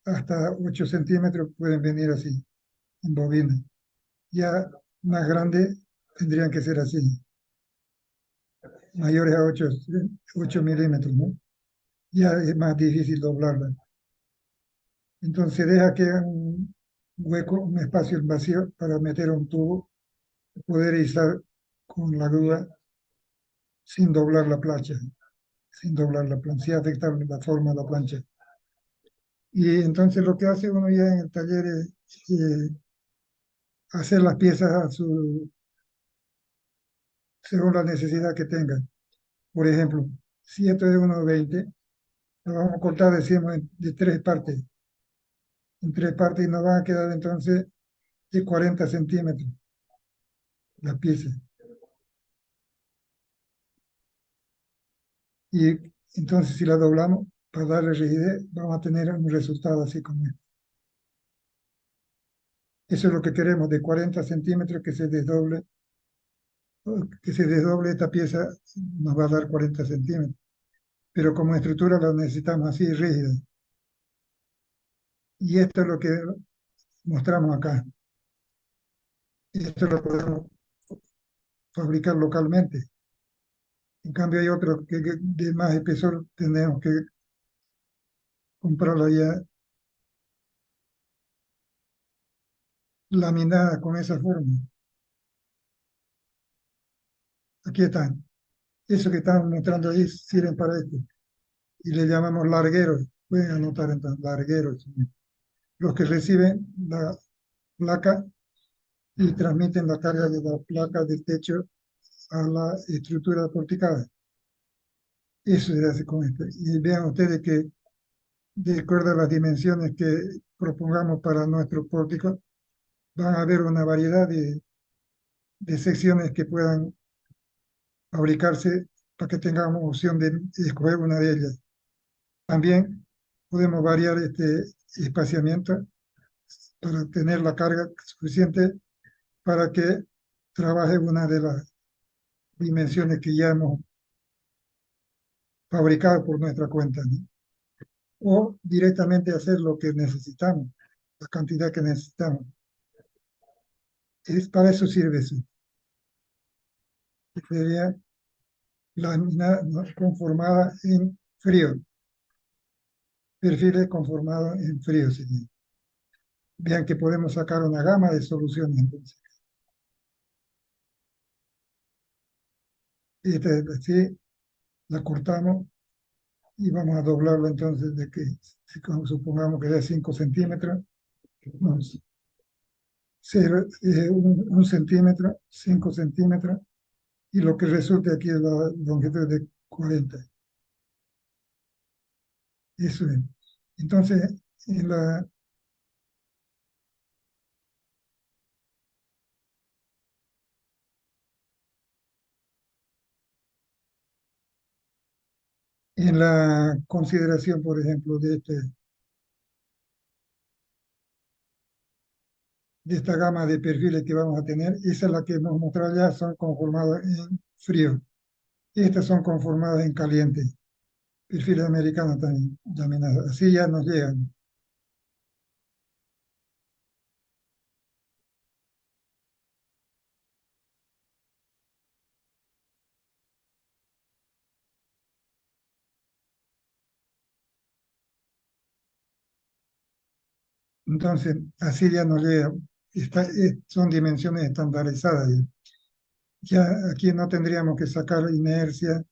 hasta 8 centímetros pueden venir así, en bobina. Ya más grandes tendrían que ser así, mayores a 8 milímetros, ¿no? Ya es más difícil doblarla. Entonces deja que un hueco, un espacio vacío para meter un tubo, poder izar con la grúa sin doblar la plancha, sin doblar la plancha, sin afectar la forma de la plancha. Y entonces lo que hace uno ya en el taller es hacer las piezas según la necesidad que tenga. Por ejemplo, si esto es 1,20, lo vamos a cortar, decimos, de 3 partes. En 3 partes y nos van a quedar entonces de 40 centímetros la pieza. Y entonces si la doblamos, para darle rigidez, vamos a tener un resultado así como este. Eso es lo que queremos, de 40 centímetros que se desdoble esta pieza, nos va a dar 40 centímetros. Pero como estructura la necesitamos así, rígida. Y esto es lo que mostramos acá. Esto lo podemos fabricar localmente. En cambio hay otros que de más espesor tenemos que comprarla ya laminada con esa forma. Aquí están. Eso que están mostrando ahí sirven para esto. Y le llamamos largueros. Pueden anotar entonces, largueros. Los que reciben la placa y transmiten la carga de la placa del techo a la estructura porticada. Eso se hace con esto. Y vean ustedes que de acuerdo a las dimensiones que propongamos para nuestro pórtico, van a haber una variedad de secciones que puedan fabricarse para que tengamos opción de escoger una de ellas. También podemos variar este espaciamiento para tener la carga suficiente para que trabaje una de las dimensiones que ya hemos fabricado por nuestra cuenta, ¿no? O directamente hacer lo que necesitamos, la cantidad que necesitamos. Para eso sirve eso. Sería lámina conformada en frío. Perfiles conformados en frío, señor. Vean que podemos sacar una gama de soluciones entonces. Esta es así, la cortamos y vamos a doblarlo entonces de que, si supongamos que es 5 centímetros, vamos, 1 centímetro, 5 centímetros, y lo que resulte aquí es la longitud de 40. Eso es. Entonces, en la consideración, por ejemplo, de esta gama de perfiles que vamos a tener, esa es la que hemos mostrado ya, son conformados en frío. Estas son conformadas en caliente. Perfiles americanos también así ya nos llegan. Entonces, así ya nos llegan. Son dimensiones estandarizadas ya. Ya aquí no tendríamos que sacar inercia,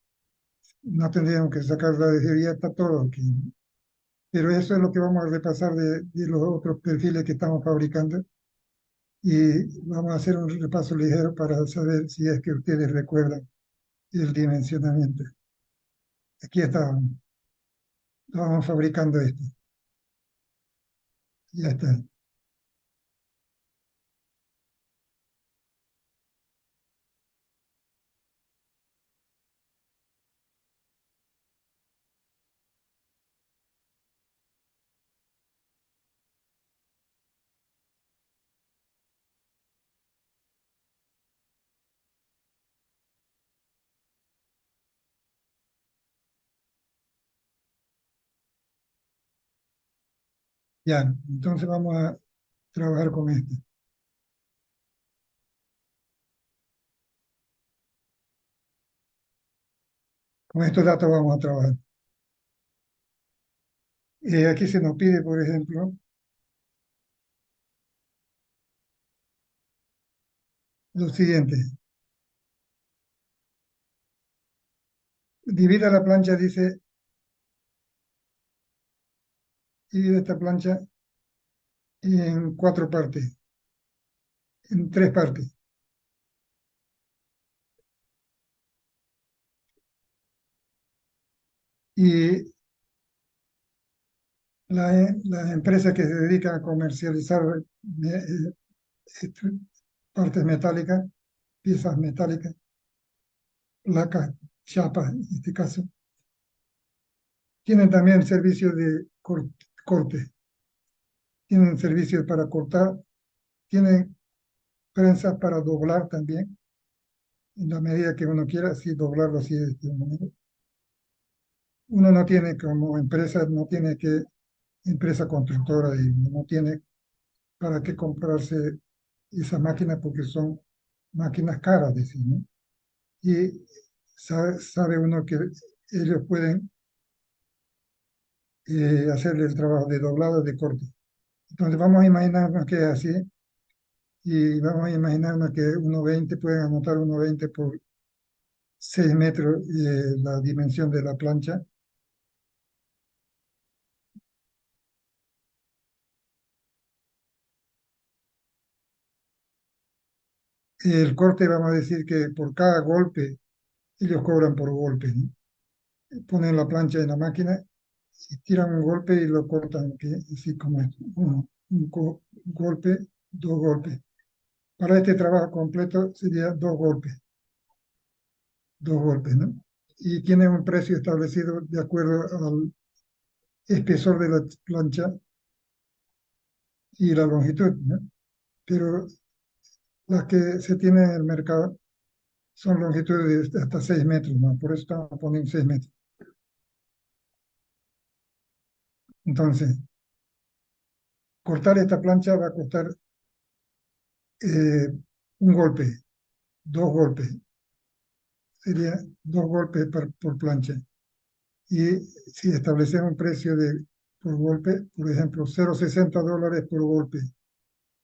no tendríamos que sacar la adhesividad, está todo aquí. Pero eso es lo que vamos a repasar de los otros perfiles que estamos fabricando y vamos a hacer un repaso ligero para saber si es que ustedes recuerdan el dimensionamiento. Aquí estábamos fabricando esto. Ya está. Ya, entonces vamos a trabajar con esto. Con estos datos vamos a trabajar. Aquí se nos pide, por ejemplo, lo siguiente. Divida la plancha, dice, divide esta plancha en cuatro partes, en tres partes. Y las empresas que se dedican a comercializar este, partes metálicas, piezas metálicas, placas, chapas en este caso, tienen también servicios de corte, tienen servicios para cortar, tienen prensas para doblar también, en la medida que uno quiera, así doblarlo así de esta manera. Uno no tiene como empresa, no tiene que, empresa constructora, y no tiene para qué comprarse esas máquinas porque son máquinas caras, decir, ¿no? Y sabe uno que ellos pueden hacerle el trabajo de doblado, de corte. Entonces vamos a imaginarnos que es así y vamos a imaginarnos que 1,20 pueden anotar 1,20 por 6 metros la dimensión de la plancha. El corte vamos a decir que por cada golpe, ellos cobran por golpe, ¿no? Ponen la plancha en la máquina y tiran un golpe y lo cortan, que así como esto. Golpe, dos golpes. Para este trabajo completo sería dos golpes, ¿no? Y tiene un precio establecido de acuerdo al espesor de la plancha y la longitud, ¿no? Pero las que se tienen en el mercado son longitudes de hasta 6 metros, ¿no? Por eso estamos poniendo 6 metros. Entonces, cortar esta plancha va a costar eh, un golpe, dos golpes, sería dos golpes por plancha. Y si establecemos un precio por golpe, por ejemplo, $0,60 por golpe,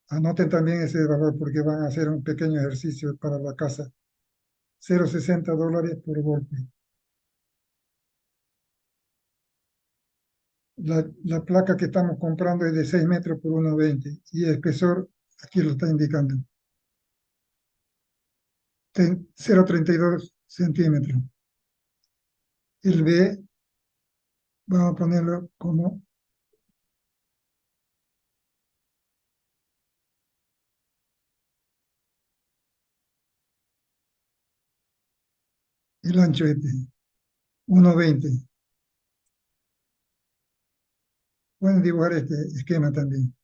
anoten también ese valor porque van a hacer un pequeño ejercicio para la casa. $0,60 por golpe. La placa que estamos comprando es de 6 metros por 1,20 y el espesor, aquí lo está indicando, 0,32 centímetros. El B vamos a ponerlo como el ancho este, 1,20. Pueden dibujar este esquema también.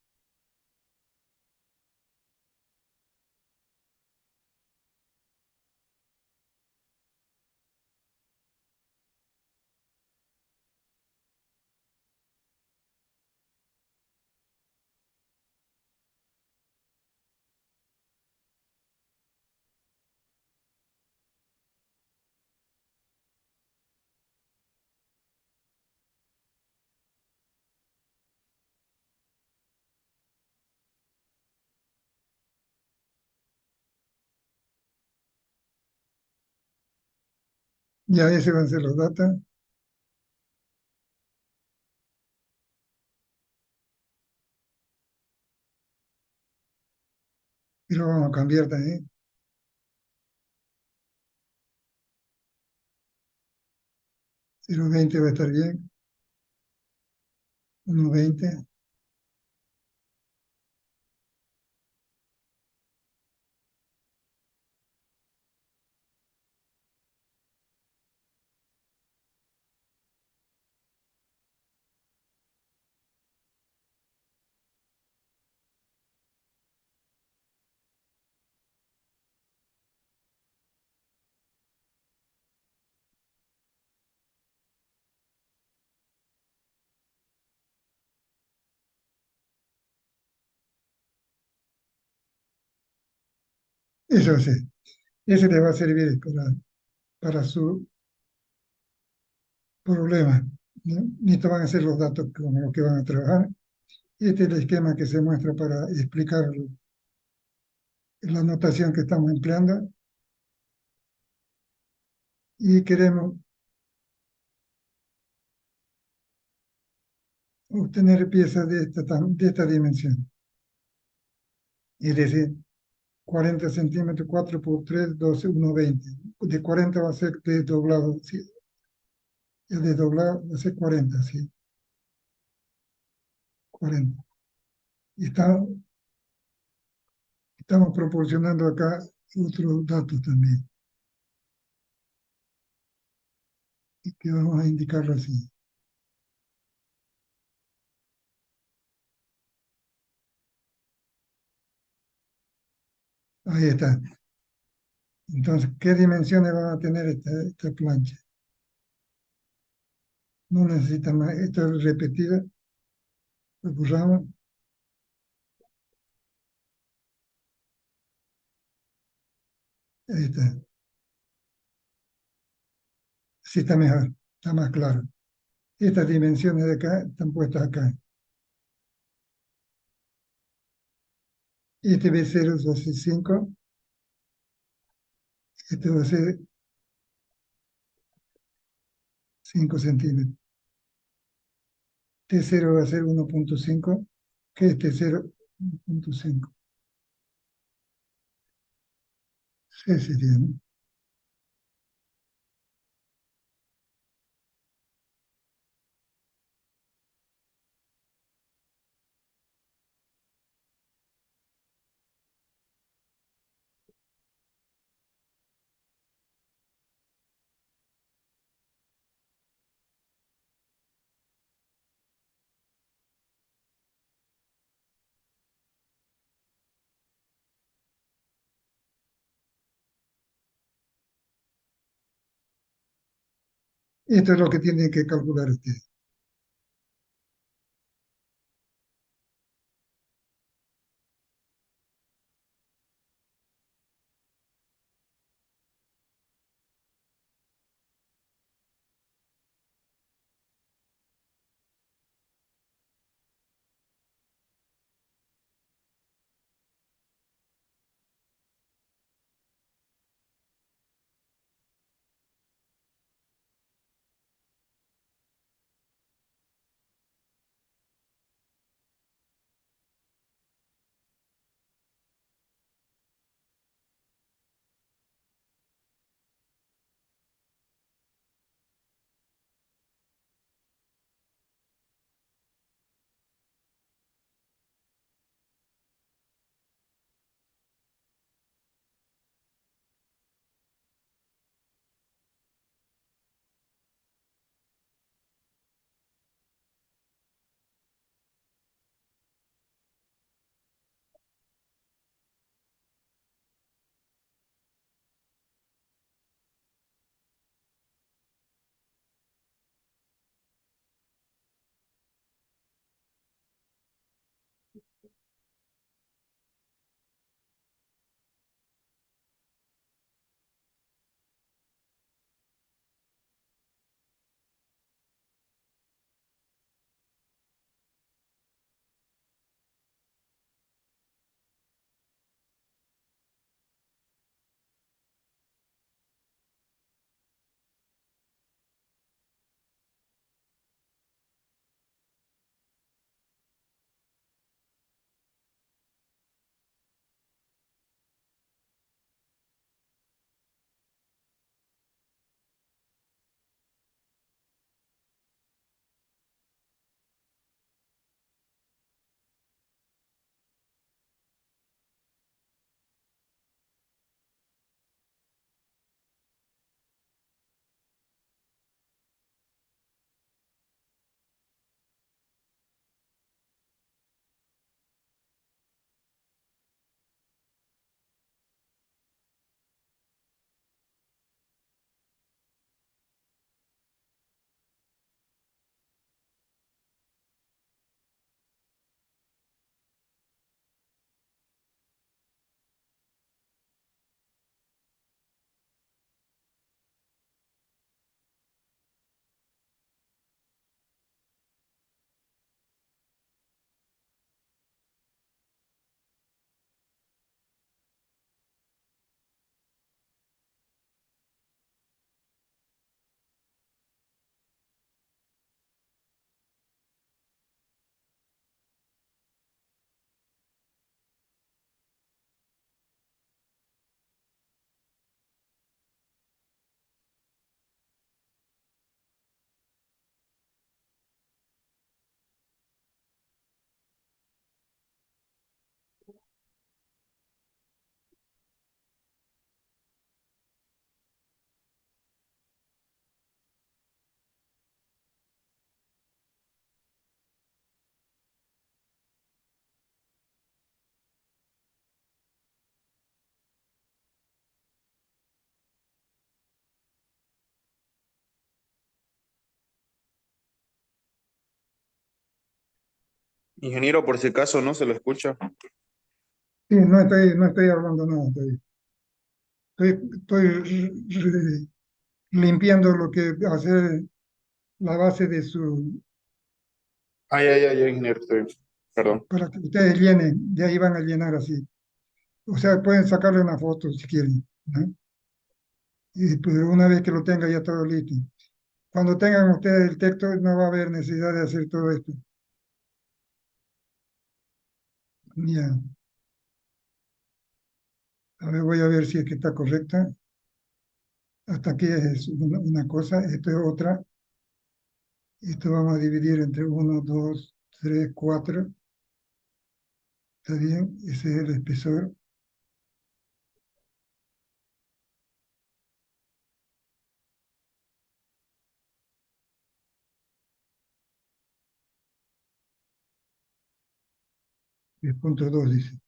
Ya ese van a ser los datos. Y lo vamos a cambiar también. 0,20 va a estar bien. 1,20. Eso sí. Ese le va a servir para su problema, ¿no? Ni te van a ser los datos con los que van a trabajar. Este es el esquema que se muestra para explicar la notación que estamos empleando y queremos obtener piezas de esta dimensión. Es decir, 40 centímetros, 4 por 3, 12, 1,20. De 40 va a ser desdoblado, ¿sí? El desdoblado va a ser 40, ¿sí? 40. Y estamos proporcionando acá otros datos también, y que vamos a indicarlo así. Ahí está. Entonces, ¿qué dimensiones van a tener esta plancha? No necesita más. Esto es repetida. Lo borramos. Ahí está. Sí, está mejor. Está más claro. Estas dimensiones de acá están puestas acá. Este B0 va a ser 5. Este va a ser 5 centímetros. T0 va a ser 1,5. ¿Qué es T0? 1,5. C sería, ¿no? Esto es lo que tienen que calcular ustedes. Ingeniero, por si acaso no se lo escucha. Sí, no estoy hablando nada todavía. Estoy limpiando lo que hace la base de su, Ay, ingeniero, estoy bien. Perdón. para que ustedes llenen, de ahí van a llenar así. O sea, pueden sacarle una foto si quieren, ¿no? Y pues una vez que lo tenga ya todo listo. Cuando tengan ustedes el texto, no va a haber necesidad de hacer todo esto. Ya, a ver, voy a ver si es que está correcta. Hasta aquí es una cosa, esto es otra. Esto vamos a dividir entre uno, 2, 3, 4. ¿Está bien? Ese es el espesor. El punto 2 dice.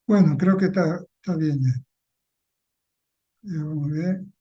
Bueno, creo que está bien ya. Vamos a ver.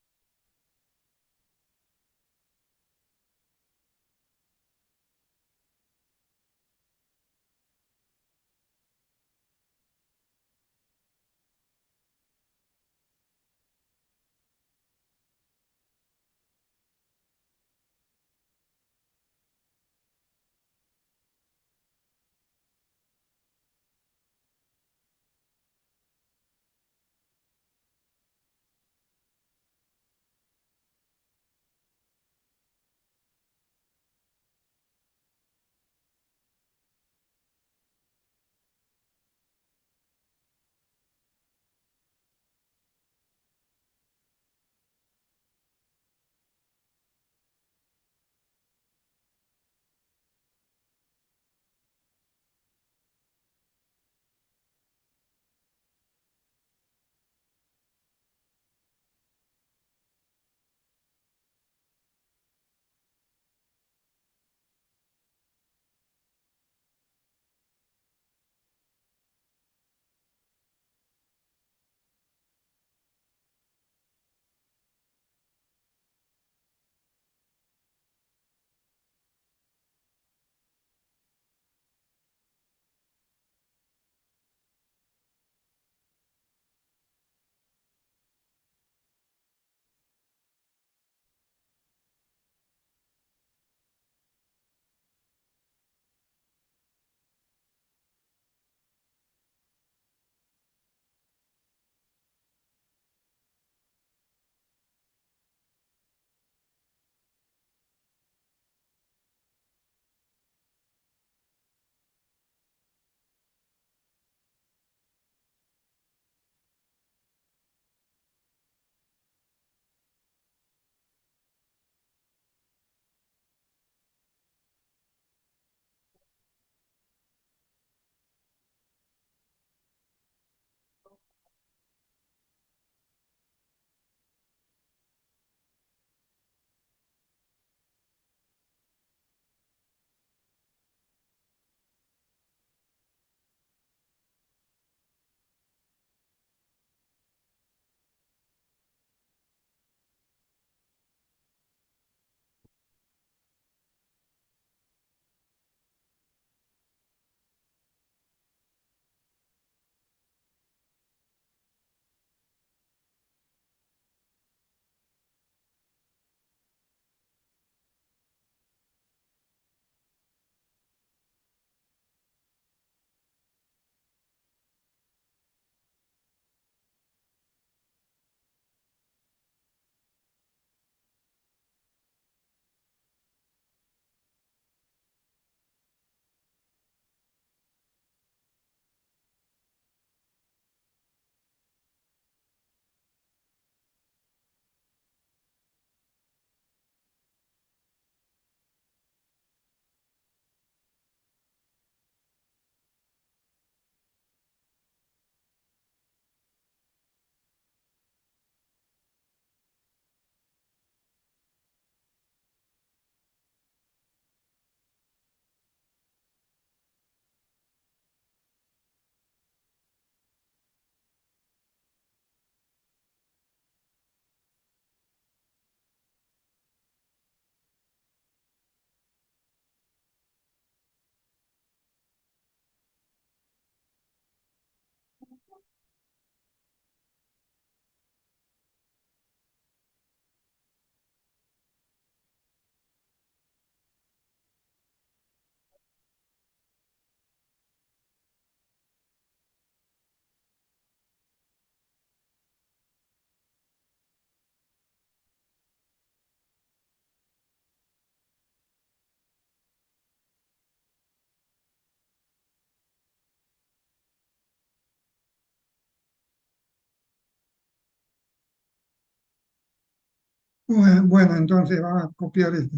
Bueno, entonces van a copiar esto.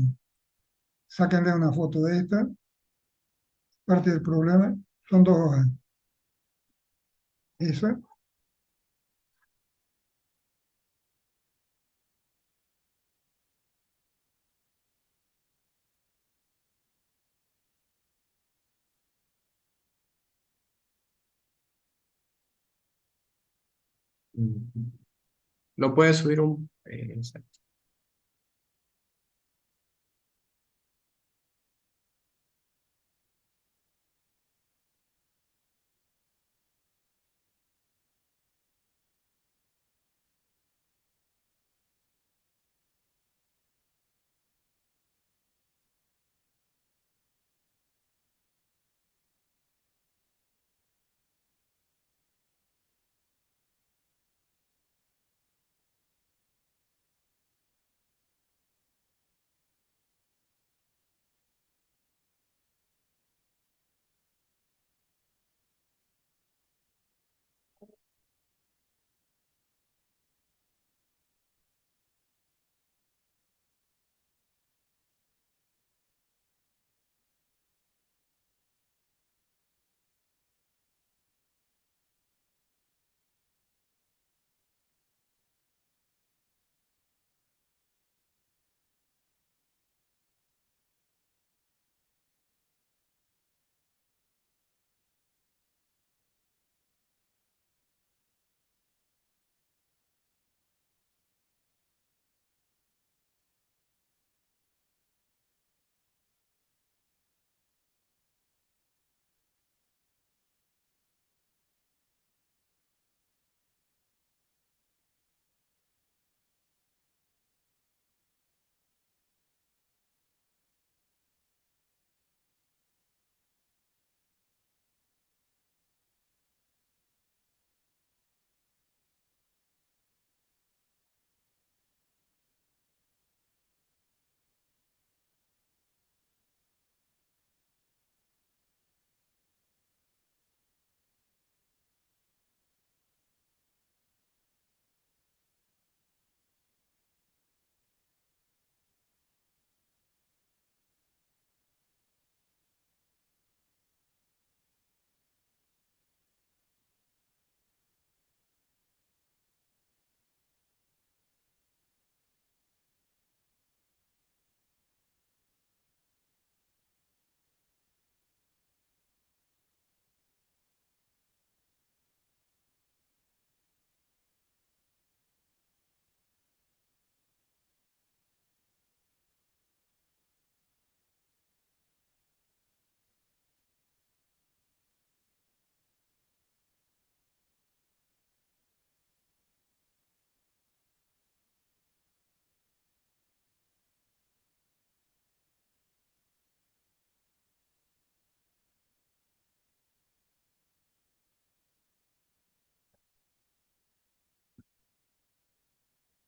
Sáquenle una foto de esta. Parte del problema son dos hojas. Esa. Ujú. Lo puedes subir exacto.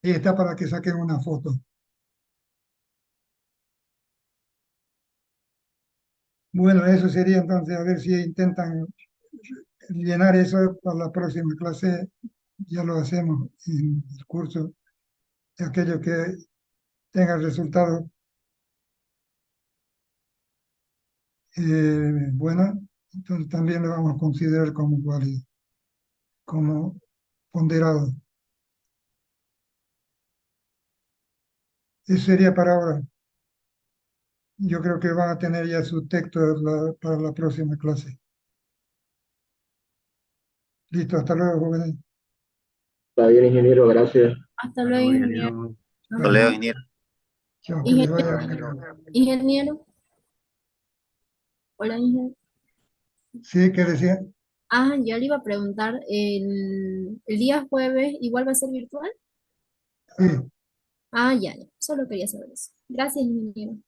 Y está para que saquen una foto. Bueno, eso sería entonces a ver si intentan llenar eso para la próxima clase. Ya lo hacemos en el curso. Aquello que tenga resultados buenos, entonces también lo vamos a considerar como válido, como ponderado. Eso sería para ahora. Yo creo que van a tener ya su texto para la próxima clase. Listo, hasta luego, jóvenes. Está bien, ingeniero, gracias. Hasta luego, ingeniero. Hasta Vale, luego, ingeniero. chao, que les Ingeniero, vaya bien. ingeniero. Hola, ingeniero. Sí, ¿qué decía? Ah, yo le iba a preguntar, el día jueves igual va a ser virtual. Sí. Ah, ya, ya. Solo quería saber eso. Gracias, ingeniero.